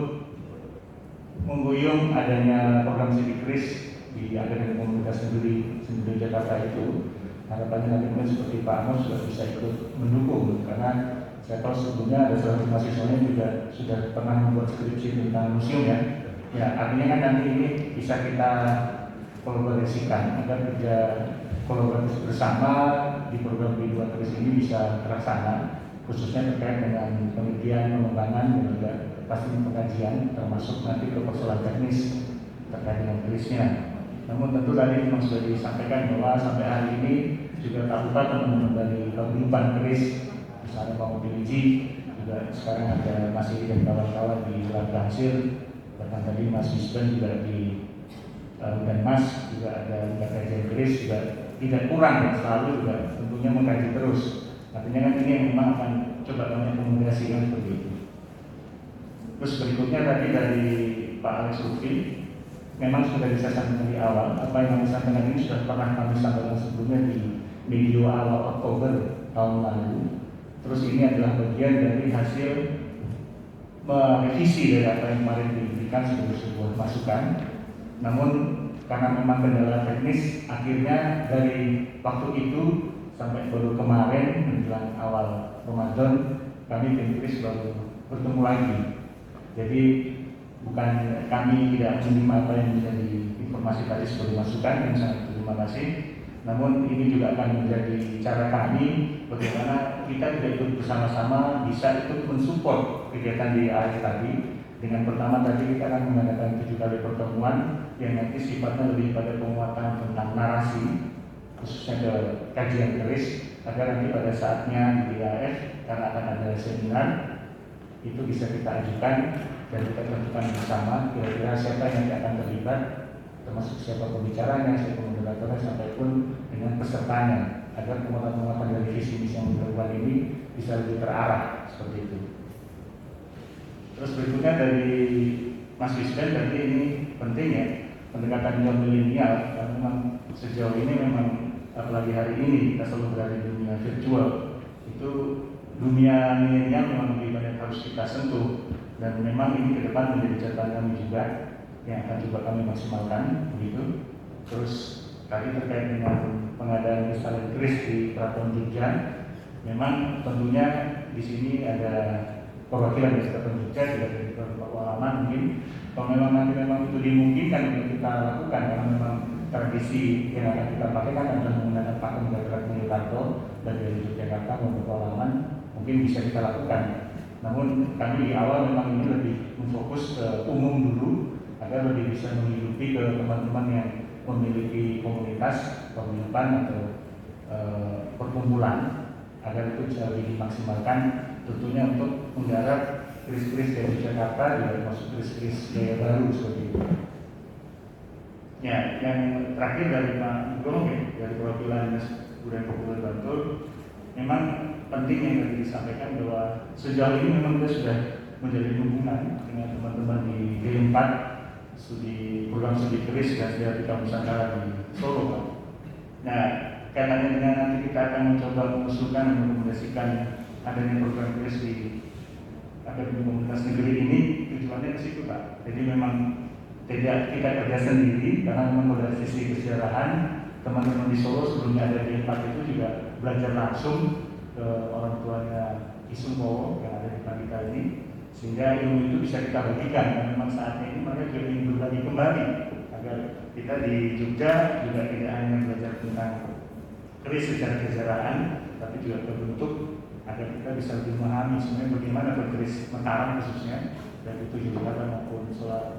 mengguyung adanya program Sidikris di Akademi Komunitas Sendiri Jakarta itu, harapannya nanti mungkin seperti Pak Amos juga bisa ikut mendukung, karena saya tahu sebelumnya ada salah satu mahasiswanya juga sudah pernah membuat skripsi tentang museum ya. Ya, artinya kan nanti ini bisa kita kolaborasikan agar kerja kolaborasi bersama di program B2 Kris ini bisa terlaksana, khususnya terkait dengan penelitian, pengembangan dan juga pasti pengkajian, termasuk nanti ke persoalan teknis terkait dengan krisnya. Namun tentu tadi memang sudah disampaikan bahwa sampai hari ini juga tak lupa teman-teman dari paguyuban keris Sekarang mau Biliji juga sekarang ada masih dan kawan-kawan di Lab Brasil, bahkan tadi Mas Wisben juga di dan Mas juga ada lembaga Inggris juga tidak kurang, selalu juga tentunya mengkaji terus. Artinya kan ini yang memang akan coba kami akomodasi kan seperti itu. Terus berikutnya tadi dari Pak Alex Lutfi, memang sudah bisa sampaikan di awal, apa yang kami sampaikan ini sudah pernah kami sampaikan sebelumnya di video awal Oktober tahun lalu. Terus ini adalah bagian dari hasil merevisi dari apa yang kemarin diberikan sebagai sebuah masukan. Namun karena memang kendala teknis, akhirnya dari waktu itu sampai baru kemarin menjelang awal Ramadan kami tim Kris baru bertemu lagi. Jadi bukan kami tidak menerima apa yang menjadi informasi tadi sebagai masukan, yang sangat terima kasih. Namun ini juga akan menjadi cara kami bagaimana kita tidak ikut bersama-sama bisa ikut mensupport kegiatan di AF tadi. Dengan pertama tadi kita akan mengadakan 7 kali pertemuan yang nanti sifatnya lebih pada penguatan tentang narasi, khususnya ke kajian keris, agar nanti pada saatnya di AF karena akan ada seminar itu bisa kita ajukan dan kita tentukan bersama kira-kira siapa yang nanti akan terlibat, termasuk siapa pembicaranya, siapa moderatornya, sampai pun dengan pesertanya, agar penguatan-penguatan dari visi misi yang dilakukan ini bisa lebih terarah seperti itu. Terus berikutnya dari Mas Wisben, tadi ini penting ya pendekatan kaum milenial, karena memang sejauh ini memang apalagi hari ini kita selalu berada di dunia virtual, itu dunia milenial memang lebih banyak harus kita sentuh, dan memang ini ke depan menjadi catatan kami juga yang akan coba kami maksimalkan begitu. Terus tadi terkait dengan pengadaan instalasi keris di Keraton Jogja, memang tentunya di sini ada perwakilan dari Keraton Jogja juga dari beberapa ulama mungkin. Kalau memang nanti memang itu dimungkinkan untuk kita lakukan, karena memang tradisi yang akan kita pakai kan adalah menggunakan pakem Keraton Yogyakarta dan dari Yogyakarta maupun Palaman, mungkin bisa kita lakukan. Namun kami di awal memang ini lebih memfokus ke umum dulu, agar lebih bisa menghidupi ke teman-teman yang memiliki komunitas pemilipan atau perkumpulan, agar itu bisa lebih dimaksimalkan, tentunya untuk menggarap keris-keris dari Jakarta juga masuk keris-keris gaya baru seperti itu. Ya, yang terakhir dari Pak Gong ya, dari perwakilan Budaya Populer Bantul, memang penting yang tadi disampaikan bahwa sejauh ini memang kita sudah menjadi hubungan dengan teman-teman di D4 program studi keris dan Sejarah Nusantara di Solo. Nah, kaitannya dengan nanti kita akan mencoba mengusulkan dan merekomendasikan adanya program keris di Akademi Komunitas Negeri ini, tujuannya ke situ Pak. Jadi memang tidak kita kerja sendiri, karena memang pada sisi kesejarahan teman-teman di Solo sebelumnya ada di D4 itu juga belajar langsung ke orang tuanya Ki Sungkowo yang ada di Pandita ini, sehingga ilmu itu bisa kita bagikan. Dan memang saatnya ini mereka juga ingin berbagi kembali, agar kita di Jogja juga tidak hanya belajar tentang keris secara kesejarahan, tapi juga berbentuk, agar kita bisa lebih memahami sebenarnya bagaimana berkeris Mataram khususnya, dan itu Yogyakarta maupun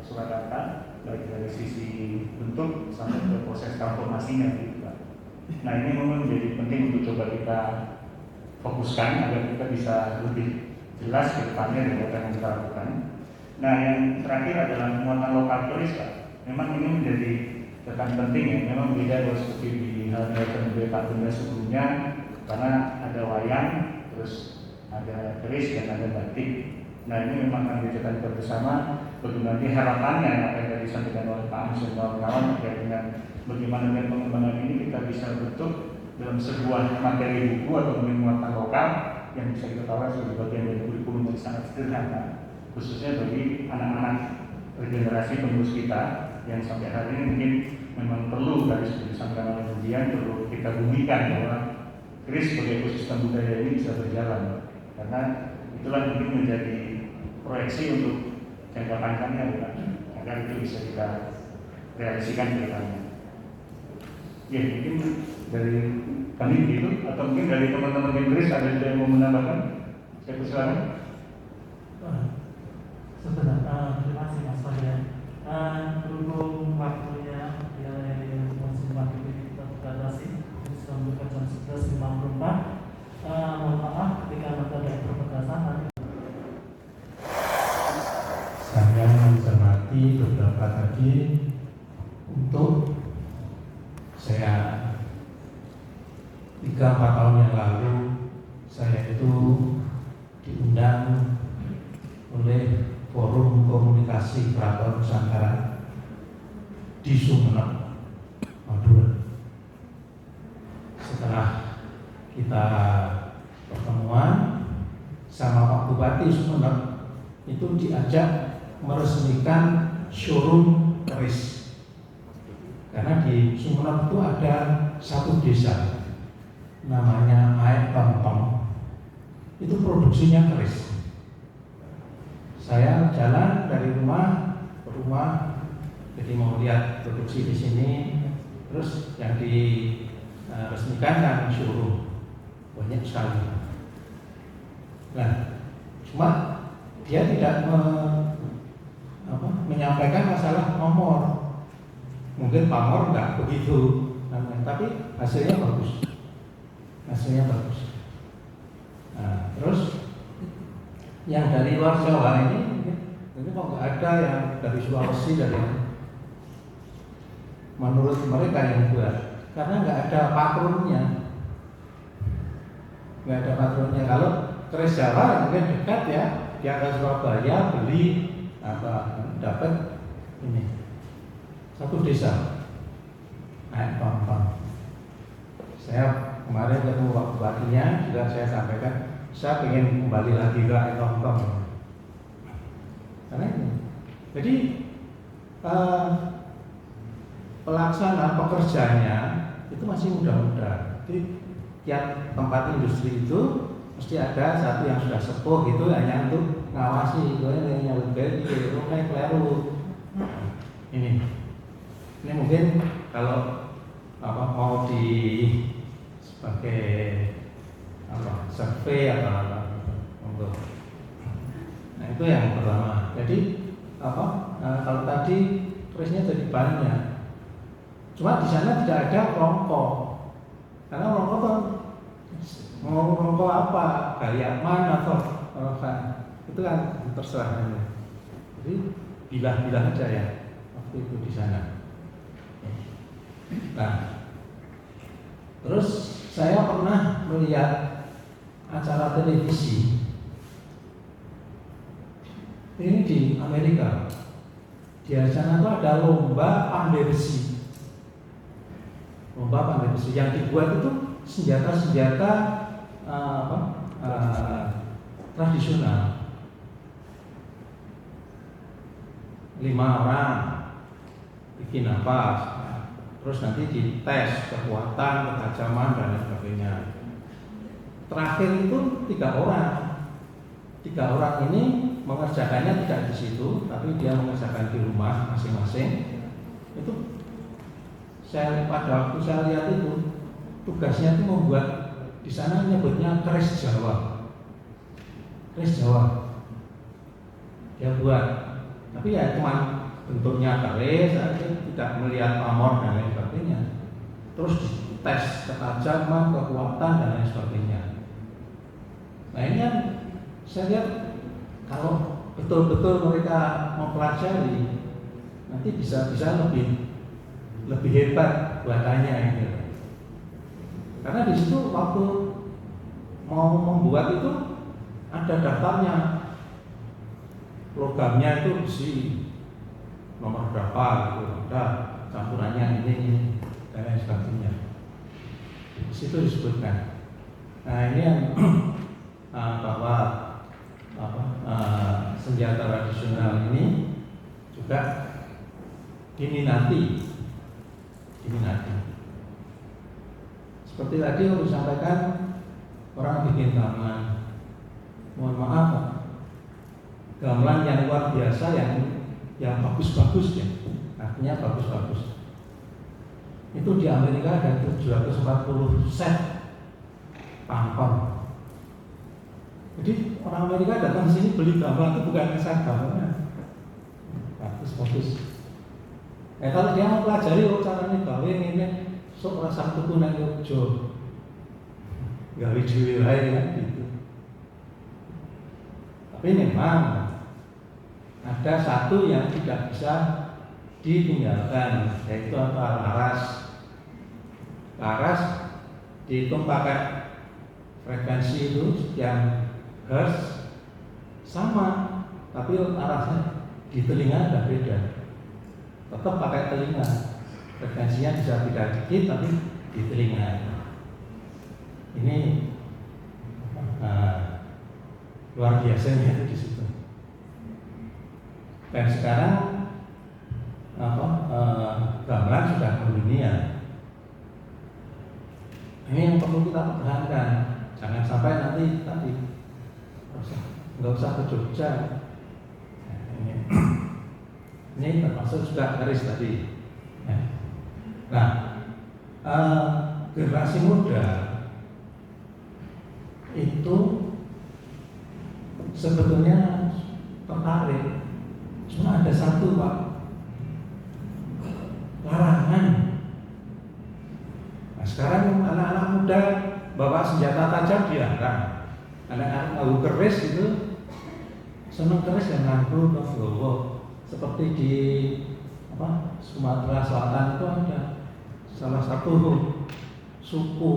Surakarta, baik dari sisi bentuk sampai ke proses transformasinya gitu Pak. Nah ini memang menjadi penting untuk coba kita fokuskan agar kita bisa lebih jelas ke depannya dari apa yang kita lakukan. Nah yang terakhir adalah muatan lokal keris Pak. Memang ini menjadi tekan penting ya. Memang beda kalau seperti di hal-hal Benda sebelumnya, karena ada wayang, terus ada keris dan ada batik. Nah ini memang akan dijadikan bersama bagaimana harapannya apa yang tadi disampaikan oleh Pak Anies dan kawan-kawan terkait dengan bagaimana dengan pengembangan ini kita bisa bentuk dalam sebuah materi buku atau mungkin muatan lokal yang bisa kita tawarkan sebagai bagian dari kurikulum yang sangat sederhana, khususnya bagi anak-anak regenerasi penerus kita yang sampai hari ini mungkin memang perlu dari seperti disampaikan oleh Budian, perlu kita bumikan bahwa keris sebagai ekosistem budaya ini bisa berjalan, karena itulah mungkin menjadi proyeksi untuk jangka panjangnya bukan, agar itu bisa kita realisasikan ke depannya. Ya mungkin dari kami begitu, atau mungkin dari teman-teman Inggris ada yang mau menambahkan? Saya persilakan. Sebenarnya terima kasih Mas Fadil. Berhubung waktunya yang masih waktu kita batasi, sudah jam 11.54. Mohon maaf ketika Saya mencermati beberapa tadi untuk saya 3-4 tahun yang lalu saya itu diundang oleh Forum Komunikasi Keraton Nusantara di Sumeneb, Madura. Setelah kita pertemuan sama Pak Bupati Sumeneb, itu diajak meresmikan showroom keris. Karena di Sumeneb itu ada satu desa namanya Aek Tontong, itu produksinya keris. Saya jalan dari rumah ke rumah, jadi mau lihat produksi di sini. Terus yang diresmikan kan showroom, banyak sekali. Nah, cuma dia tidak menyampaikan masalah nomor. Mungkin pamor nggak begitu namanya, tapi hasilnya bagus. Nah, terus yang dari luar Jawa ini kok nggak ada yang dari Sulawesi, menurut mereka yang buat, karena nggak ada patronnya. Kalau keris Jawa mungkin dekat ya, di atas Surabaya beli dapat ini satu desa. Saya kemarin ketemu Pak Bupatinya, juga saya sampaikan saya ingin kembali lagi ke Tongtong. Karena ini, jadi pelaksana pekerjanya itu masih muda-muda. Jadi tiap tempat industri itu mesti ada satu yang sudah sepuh gitu, hanya untuk ngawasi, yang lebih kayak keliru. Ini mungkin kalau mau di sebagai survei untuk. Nah, itu yang pertama. Jadi kalau tadi kerisnya jadi banyak. Cuma di sana tidak ada rongko. Karena rongko tuh mau rongko apa? Galiaman atau apa? Itu kan terserah. Jadi bilah-bilah aja ya waktu itu di sana. Nah, terus saya pernah melihat acara televisi ini di Amerika. Di sana itu ada lomba pandai besi. Yang dibuat itu senjata-senjata tradisional. 5 orang bikin apa? Terus nanti dites kekuatan, ketajaman dan lain sebagainya. Terakhir itu 3 orang. 3 orang ini mengerjakannya tidak di situ, tapi dia mengerjakan di rumah masing-masing. Itu pada waktu saya lihat itu tugasnya itu membuat di sana nyebutnya keris Jawa. Dia buat, tapi ya cuma bentuknya keris, tidak melihat pamor dan lain sebagainya. Terus tes ketajaman, kekuatan dan lain sebagainya. Nah, ini yang saya lihat kalau betul-betul mereka mempelajari, nanti bisa lebih hebat buatannya ini. Karena di situ waktu mau membuat itu ada daftarnya, logamnya itu besi nomor berapa gitu, ada campurannya ini dan lain sebagainya. Di situ disebutkan. Nah, ini yang bahwa senjata tradisional ini juga diminati. Seperti tadi yang disampaikan, orang bikin gamelan. Mohon maaf, gamelan yang luar biasa, yang bagus-bagus ya, artinya bagus-bagus. Itu di Amerika ada 740 set pangkon. Jadi orang Amerika datang ke sini beli gamelan itu bukan kesan gamelan, bagus-bagus. Kalau dia mau pelajari caranya gawe ini, sok rasa tuku nang Yogyo, gawe dhewe wae kan gitu. Tapi memang ada satu yang tidak bisa ditinggalkan, yaitu apa? Laras. Laras dihitung pakai frekuensi itu yang hertz sama, tapi arasnya di telinga ada beda. Tetap pakai telinga, frekuensinya bisa beda dikit, tapi di telinga. Ini luar biasanya itu di situ. Dan sekarang gamelan sudah mendunia. Ini yang perlu kita pertahankan. Jangan sampai nanti tadi nggak usah ke Jogja. Ini termasuk juga garis tadi. Nah, generasi muda itu sebetulnya tertarik. Cuma ada satu, Pak, larangan. Nah, sekarang anak-anak muda bawa senjata tajam dilarang. Anak-anak tahu keris itu senang keris dan nganggur Lowo. Seperti di Sumatera Selatan itu ada salah satu suku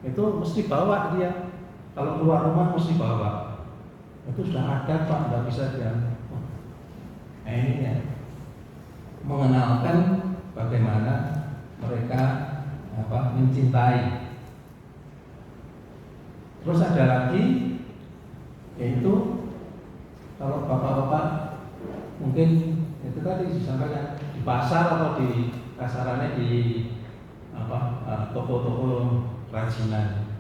itu mesti bawa dia. Kalau keluar rumah mesti bawa. Itu sudah ada, Pak, nggak bisa dia. Ini ya, mengenalkan bagaimana mereka mencintai. Terus ada lagi, yaitu kalau bapak-bapak mungkin itu tadi disampaikan di pasar atau di kasarannya di toko-toko kerajinan.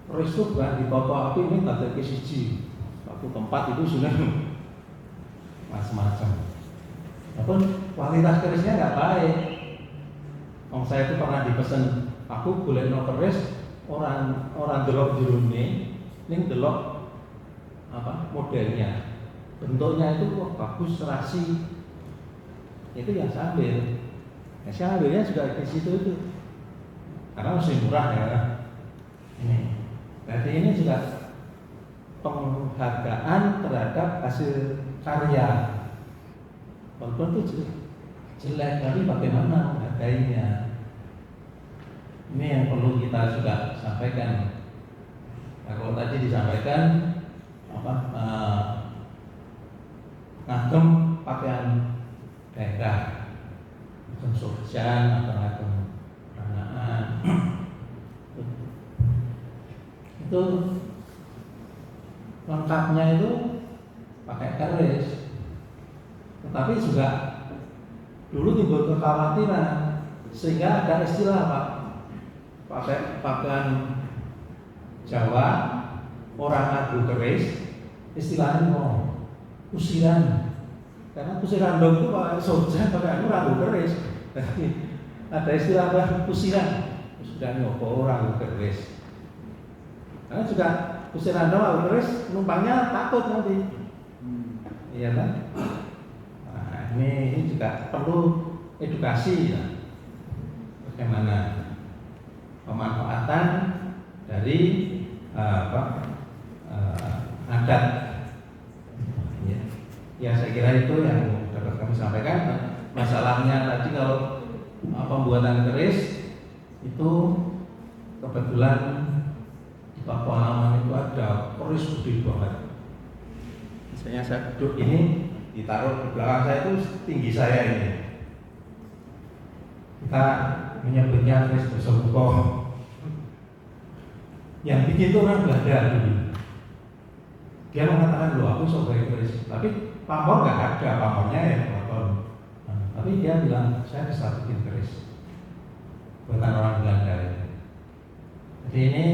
Terus itu bukan di toko api ini tak ada siji. Satu tempat itu sudah macam-macam. Walaupun kualitas kerisnya nggak baik. Saya itu pernah dipesan, aku boleh no keris orang delok jerone, ning delok modelnya, bentuknya itu bagus, serasi. Itu yang saya ambil. Saya ambilnya juga di situ itu, karena masih murah ya. Ini, berarti ini juga penghargaan terhadap hasil karya. Walaupun itu jelek, tapi bagaimana menghargainya? Ini yang perlu kita juga sampaikan. Nah, kalau tadi disampaikan ngagem pakaian daerah, ngagem surjan atau ngagem ranaan, itu lengkapnya itu pakai keris. Tetapi juga dulu timbul kekhawatiran sehingga ada istilah, Pak, pakai pakaian Jawa orang adu keris, istilahnya usiran. Karena usiran dong itu pakai surjan, pakai adu keris. Ada istilah usiran, usiran nyopo orang adu keris. Karena juga usiran dong adu keris, penumpangnya takut nanti. Iya kan? Nah, ini juga perlu edukasi ya. Bagaimana pemanfaatan dari adat. Ya, saya kira itu yang dapat kami sampaikan. Masalahnya tadi kalau pembuatan keris itu kebetulan di Pakualaman itu ada keris gede banget. Misalnya saya duduk ini, ditaruh di belakang saya itu tinggi saya ini. Kita menyebutnya keris Besongko. Yang bikin itu orang Belanda dulu. Dia mengatakan, loh aku sebagai keris, tapi pamor nggak ada, pamornya ya motor. Tapi dia bilang, saya bisa bikin keris buatan orang Belanda. Jadi ini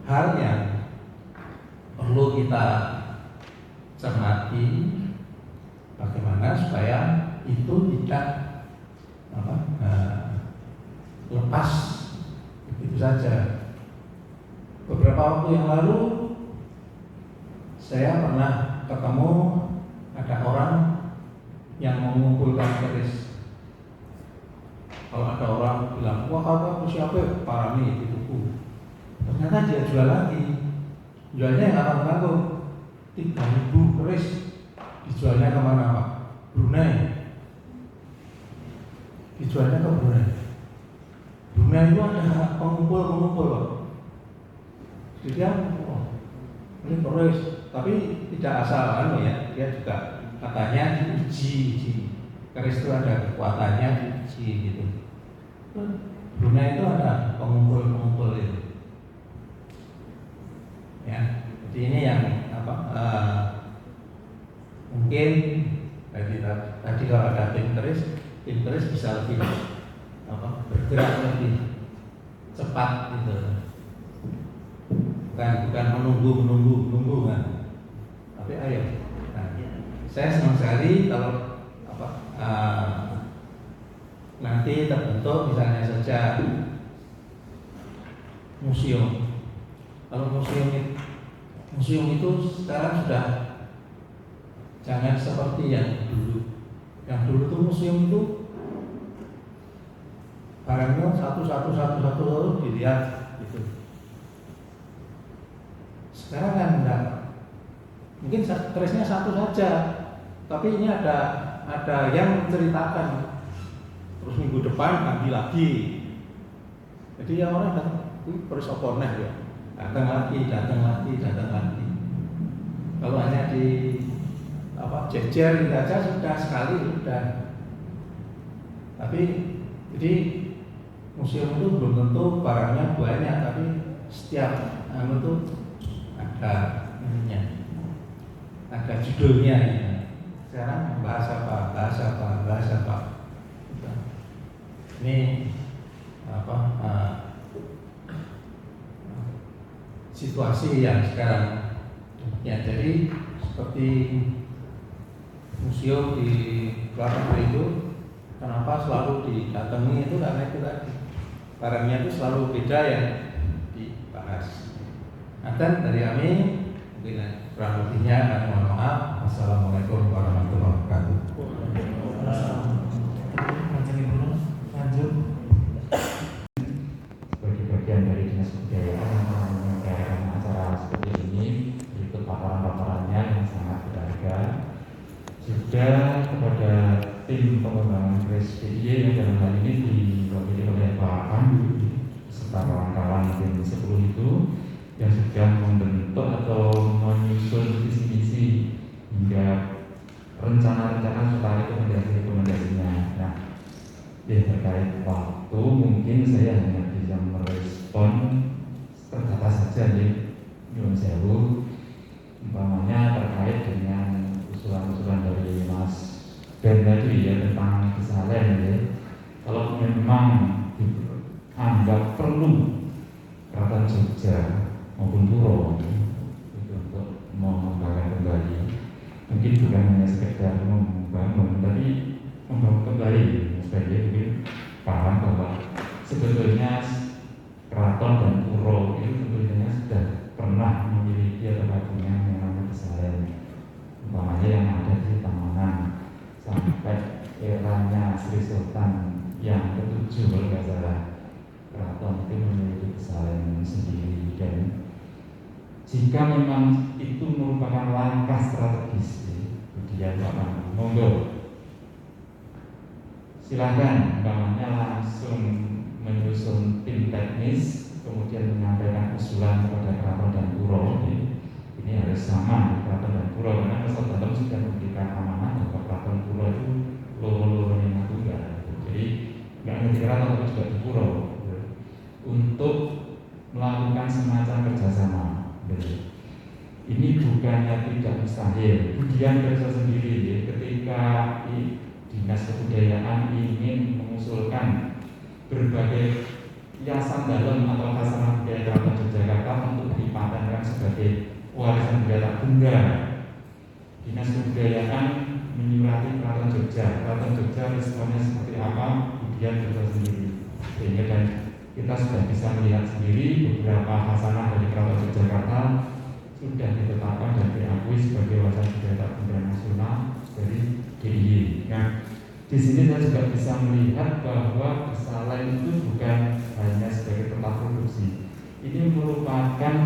hal yang perlu kita cermati, bagaimana supaya itu tidak lepas begitu saja. Beberapa waktu yang lalu saya pernah ketemu ada orang yang mengumpulkan keris. Kalau ada orang bilang, wah kamu siapa? Parami di tuku. Ternyata dia jual lagi, Jualnya nggak tanggung-tanggung. 3.000 keris dijualnya kemana Pak? Brunei. Dijualnya ke Brunei. Brunei itu ada pengumpul Pak. Jadi dia ini keris, tapi tidak asal ya. Dia juga katanya diuji. Keris itu ada kekuatannya diuji gitu. Brunei itu ada pengumpul itu. Ya, jadi ini yang mungkin tadi kalau ada tim keris bisa lebih bergerak lebih cepat gitu. Bukan menunggu kan. Tapi ayo. Nah, saya senang sekali kalau nanti terbentuk misalnya saja museum. Kalau museum itu sekarang sudah jangan seperti yang dulu. Yang dulu tuh museum itu barangnya satu dilihat gitu. Sekarang kan enggak. Mungkin kerisnya satu saja, tapi ini ada yang menceritakan. Terus minggu depan ganti lagi. Jadi yang orang datang, keris apa neh ya? Datang lagi. Kalau hanya di jejer saja sudah sekali sudah. Tapi jadi museum itu belum tentu barangnya banyak, tapi setiap itu ada judulnya ya. Sekarang bahas apa. Ini situasi yang sekarang ya. Jadi seperti museum di luar negeri itu kenapa selalu didatangi itu karena itu tadi barangnya itu selalu beda yang dibahas. Dan dari kami mungkin kurang lebihnya kami mohon maaf. Assalamualaikum warahmatullahi wabarakatuh. Lanjut. Sebagai bagian dari Dinas Kebudayaan yang menyelenggarakan acara seperti ini, berikut paparan-paparannya yang sangat berharga. Juga kepada tim pengembangan keris DIY yang dalam hal ini diwakili oleh Pak Pandu serta kawan-kawan tim 10 itu yang sudah membentuk atau menyusun visi-visi hingga rencana-rencana serta rekomendasi-rekomendasinya. Nah, terkait waktu mungkin saya hanya bisa merespon terbatas saja nih, nyuwun sewu, umpamanya terkait dengan usulan-usulan dari Mas Ben tadi ya tentang kesalahan ya. Kalau memang dianggap perlu Keraton Jogja maupun Puro itu untuk mengembangkan kembali, mungkin bukan hanya sekedar membangun, tapi membangun kembali supaya mungkin paham bahwa sebetulnya Keraton dan Puro itu tentunya sudah pernah memiliki atau punya yang namanya kesalahan, umpamanya yang ada di Tamangan sampai eranya Sri Sultan yang ke-7 kalau nggak salah. Keraton itu memiliki kesalahan sendiri, dan jika memang itu merupakan langkah strategis, kemudian Pak monggo silahkan umpamanya langsung menyusun tim teknis, kemudian menyampaikan usulan kepada Keraton dan Puro. Ini harus sama Keraton dan Puro, karena Mesir Dalam sudah memberikan amanah bahwa Keraton Puro itu loro-loronya tunggal. Jadi nggak hanya di Keraton tapi juga di Puro untuk melakukan semacam kerjasama. Ini bukannya tidak mustahil. Kemudian kerja sendiri ketika Dinas Kebudayaan ingin mengusulkan berbagai hiasan dalam atau khazanah budaya Keraton Yogyakarta untuk dipatenkan sebagai warisan budaya tak tunggal. Dinas Kebudayaan menyurati Keraton Jogja. Keraton Jogja responnya seperti apa? Kemudian kerja sendiri. Sehingga dan kita sudah bisa melihat sendiri beberapa khazanah dari Keraton Yogyakarta sudah ditetapkan dan diakui sebagai warisan budaya tak tunggal nasional dari DIY. Nah, di sini saya juga bisa melihat bahwa kesalahan itu bukan hanya sebagai tempat produksi. Ini merupakan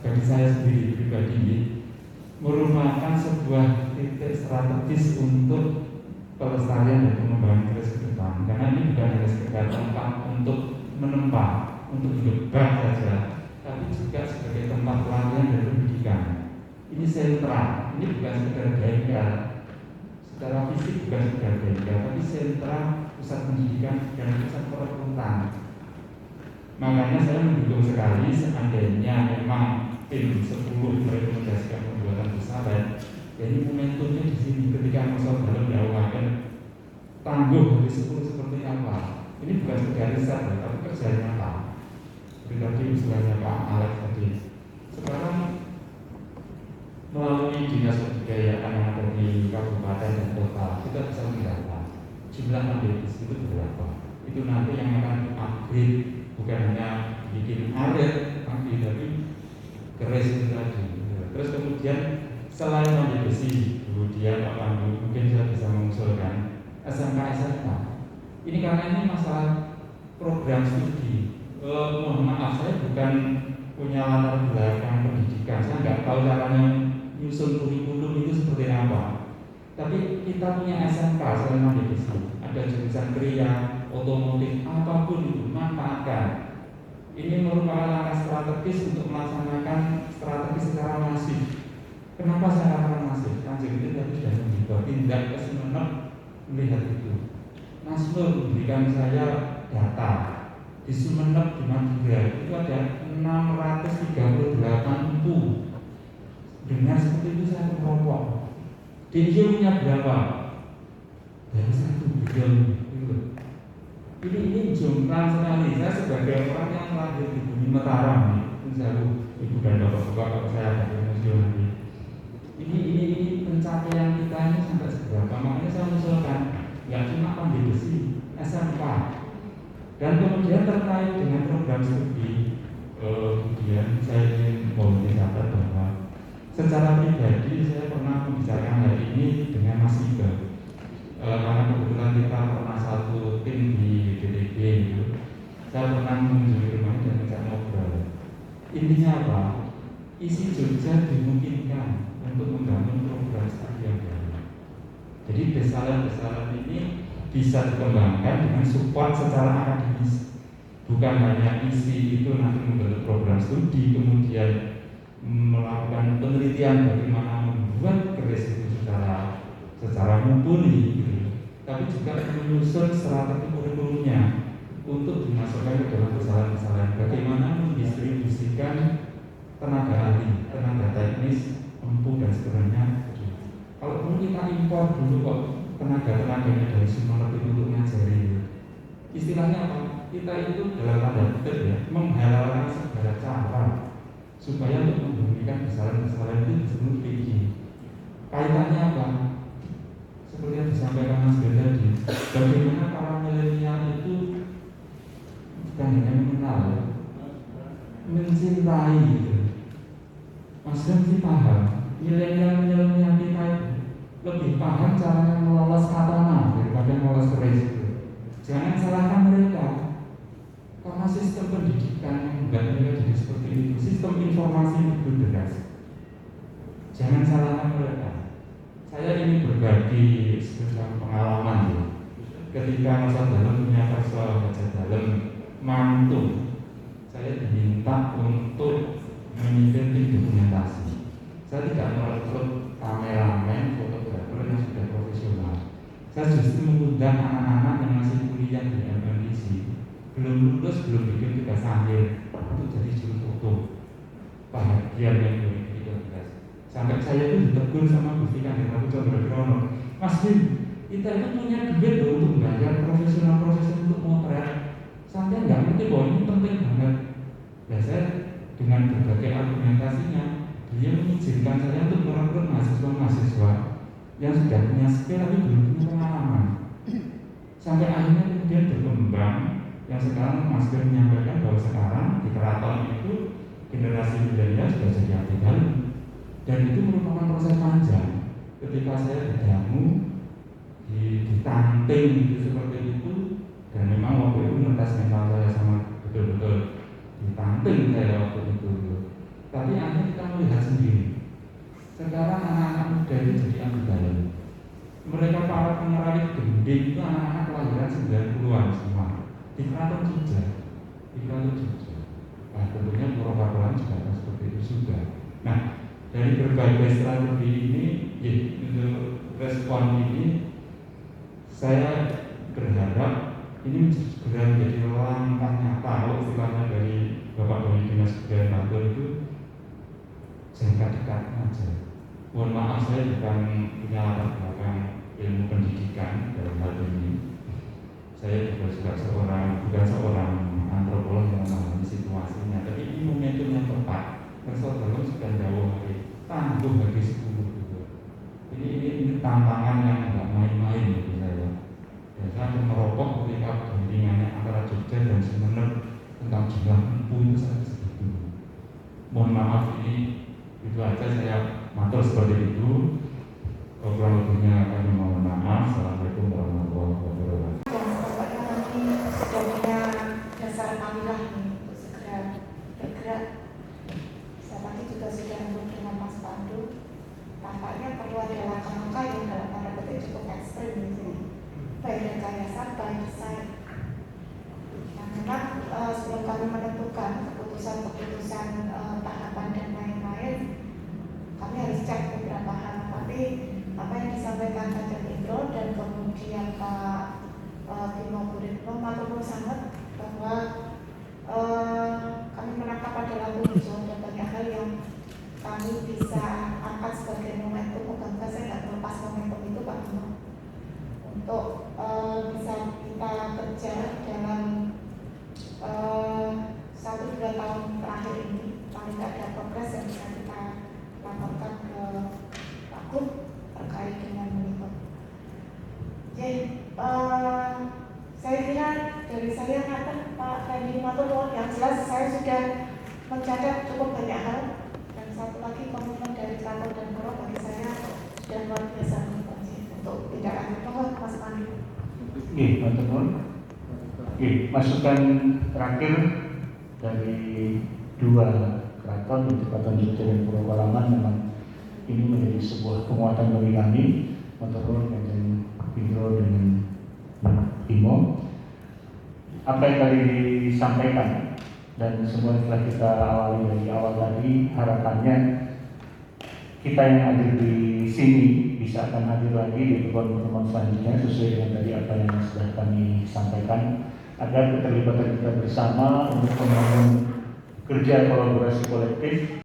bagi saya sendiri pribadi merupakan sebuah titik strategis untuk pelestarian dan pengembangan keris ke depan. Karena ini bukan hanya sekedar tempat untuk menempa, untuk hidup saja, tapi juga sebagai tempat pelatihan dan pendidikan. Ini sentra, ini bukan sekedar bengkel. Secara fisik bukan sekedar bengkel, tapi sentra, pusat pendidikan dan pusat perekrutan. Makanya saya mendukung sekali seandainya memang tim 10 merekomendasikan pembuatan pesawat. Jadi momentumnya di sini ketika masuk dalam diawakan tangguh dari 10 seperti apa. Ini bukan sekedar riset, tapi kerja nyata. Seperti istilahnya Pak Alex tadi. Sekarang melalui dinas kebudayaan yang ada di kabupaten dan kota, kita bisa mendata jumlah mandekis itu berapa. Itu nanti yang akan di-upgrade, bukan hanya bikin arit, tapi keris itu tadi. Terus kemudian selain mandek besi, kemudian Pak Pandu mungkin saya bisa mengusulkan SMK. Ini karena ini masalah program studi. Mohon maaf, saya bukan punya latar belakang pendidikan. Saya nggak tahu caranya nyusun kurikulum itu seperti apa. Tapi kita punya SMK selain mandek besi. Ada jurusan kriya, otomotif, apapun itu manfaatkan. Ini merupakan langkah strategis untuk melaksanakan strategi secara masif. Kenapa saya katakan masif? Kanjeng itu tadi sudah membuka tindak ke Sumeneb melihat itu. Mas Nur memberikan saya data di Sumeneb di Madura itu ada 638 empu. Dengar seperti itu saya merokok. DIY punya berapa? Dari 1 bilion. Ini jumlah sekali. Saya sebagai orang yang lahir di bumi Mataram nih, ibu dan bapak-bapak saya ada di museum nanti. Ini pencapaian kita ini sampai seberapa? Makanya saya mengusulkan nggak cuma pandai besi, SMK. Dan kemudian terkait dengan program studi, kemudian saya ingin mencatat bahwa secara pribadi saya pernah membicarakan hal ini dengan Mas Iga. Karena kebetulan kita pernah satu tim di DTB itu, saya pernah mengunjungi rumahnya dan ngajak ngobrol. Intinya apa? Isi Jogja dimungkinkan untuk membangun program studi yang baru. Jadi besaran-besaran ini bisa dikembangkan dengan support secara akademis. Bukan hanya isi itu nanti membentuk program studi, kemudian melakukan penelitian bagaimana membuat keris itu secara mumpuni, gitu. Tapi juga menyusun strategi kurikulumnya untuk dimasukkan ke dalam besaran-besaran. Bagaimana mendistribusikan tenaga ahli, tenaga teknis, empu dan sebenarnya. Kalau perlu kita impor dulu kok tenaga-tenaganya dari Sumeneb itu untuk ngajari. Istilahnya apa? Kita itu dalam tanda kutip ya, menghalalkan segala cara supaya untuk memberikan besaran-besaran itu disebut tinggi. Kaitannya apa? Seperti yang disampaikan Mas Ben tadi, bagaimana para milenial itu bukan hanya mengenal, mencintai gitu. Mas Ben sih paham, milenial kita itu lebih paham cara melolos katana daripada melolos keris itu. Jangan salahkan mereka, karena sistem pendidikan yang membuat mereka jadi seperti itu, sistem informasi itu deras. Jangan salahkan mereka. Saya ini berbagi sebuah pengalaman ya. Ketika masa dalam punya persoalan baca dalam mantu, saya diminta untuk memimpin tim dokumentasi. Saya tidak merekrut kameramen, fotografer yang sudah profesional. Saya justru mengundang anak-anak yang masih kuliah di MNIC, belum lulus, belum bikin tugas akhir, untuk jadi juru foto. Bahagia yang 2013. Sampai saya itu ditegur sama Gusti Kanjeng Ratu Candrakrono, Mas Bin, kita itu punya duit loh untuk membayar profesional untuk motret. Sampai nggak ngerti bahwa ini penting banget. Nah, saya dengan berbagai argumentasinya, dia mengizinkan saya untuk merekrut mahasiswa-mahasiswa yang sudah punya skill tapi belum punya pengalaman. Sampai akhirnya kemudian berkembang, yang sekarang Mas Ben menyampaikan bahwa sekarang di keraton itu generasi milenial sudah jadi abdi dalam. Dan itu merupakan proses panjang. Ketika saya dijamu, ditanting gitu seperti itu, dan memang waktu itu ngetes mental saya sama betul-betul ditanting saya waktu itu. Tapi akhirnya kita melihat sendiri. Sekarang anak-anak muda itu jadi ambivalent. Mereka para pengerawit gending itu anak-anak kelahiran 90-an semua. Di Keraton Jogja. Nah, tentunya Purwokerto juga akan seperti itu juga. Nah, dari berbagai strategi ini, untuk respon ini, saya berharap ini segera menjadi langkah nyata. Kalau istilahnya dari Bapak Dari Dinas Kebudayaan Bantul itu dekat aja. Mohon maaf, saya bukan punya latar belakang ilmu pendidikan dalam hal ini. Saya juga bukan seorang antropolog yang memahami situasinya, tapi ini momentum yang tepat. Kerso dalam sudah jauh hari tangguh bagi 10 juga. Ini tantangan yang nggak main-main bagi saya. Dan saya akan meropok ketika perbandingannya antara Jogja dan Sumeneb tentang jumlah empu itu sangat segitu. Mohon maaf, ini itu aja, saya matur seperti itu. Kurang lebihnya kami mohon maaf. Assalamualaikum warahmatullahi wabarakatuh. Tampaknya nanti sudah punya dasar pamilah nih untuk segera bergerak. Saya tadi juga sudah ngobrol dengan Mas Pandu. Tampaknya perlu ada langkah-langkah yang dalam tanda petik cukup ekstrim di sini. Baik rekayasa, baik desain. Nah, memang sebelum kami menentukan keputusan-keputusan tahapan dan lain-lain, kami harus cek beberapa hal. Tapi apa yang disampaikan Kanjeng Indro dan kemudian Pak Bimo Buditno matur sangat bahwa kami menangkap ada lampu hijau dan banyak hal yang kami bisa angkat sebagai momentum. Moga-moga saya tidak terlepas momentum itu Pak Bimo untuk bisa kita kejar dalam 1-2 tahun terakhir ini. Paling tidak ada progres yang bisa kita laporkan ke Pak Gub terkait dengan monitor. Jadi saya kira dari saya kata Pak Randy Matur, yang jelas saya sudah mencatat cukup banyak hal, dan satu lagi komitmen dari Keraton dan Koro bagi saya sudah luar biasa untuk tidak lanjut. Mas Pandu. Oke, teman-teman. Oke, masukan terakhir dari dua keraton, yaitu Keraton Jogja dan Purwokerto, memang ini menjadi sebuah penguatan bagi kami. Menurut Kanjeng Indro dengan Bimo, apa yang tadi disampaikan dan semua telah kita awali dari awal tadi, harapannya kita yang hadir di sini bisa akan hadir lagi di pertemuan selanjutnya sesuai dengan tadi apa yang sudah kami sampaikan, agar keterlibatan kita bersama untuk membangun kerja kolaborasi kolektif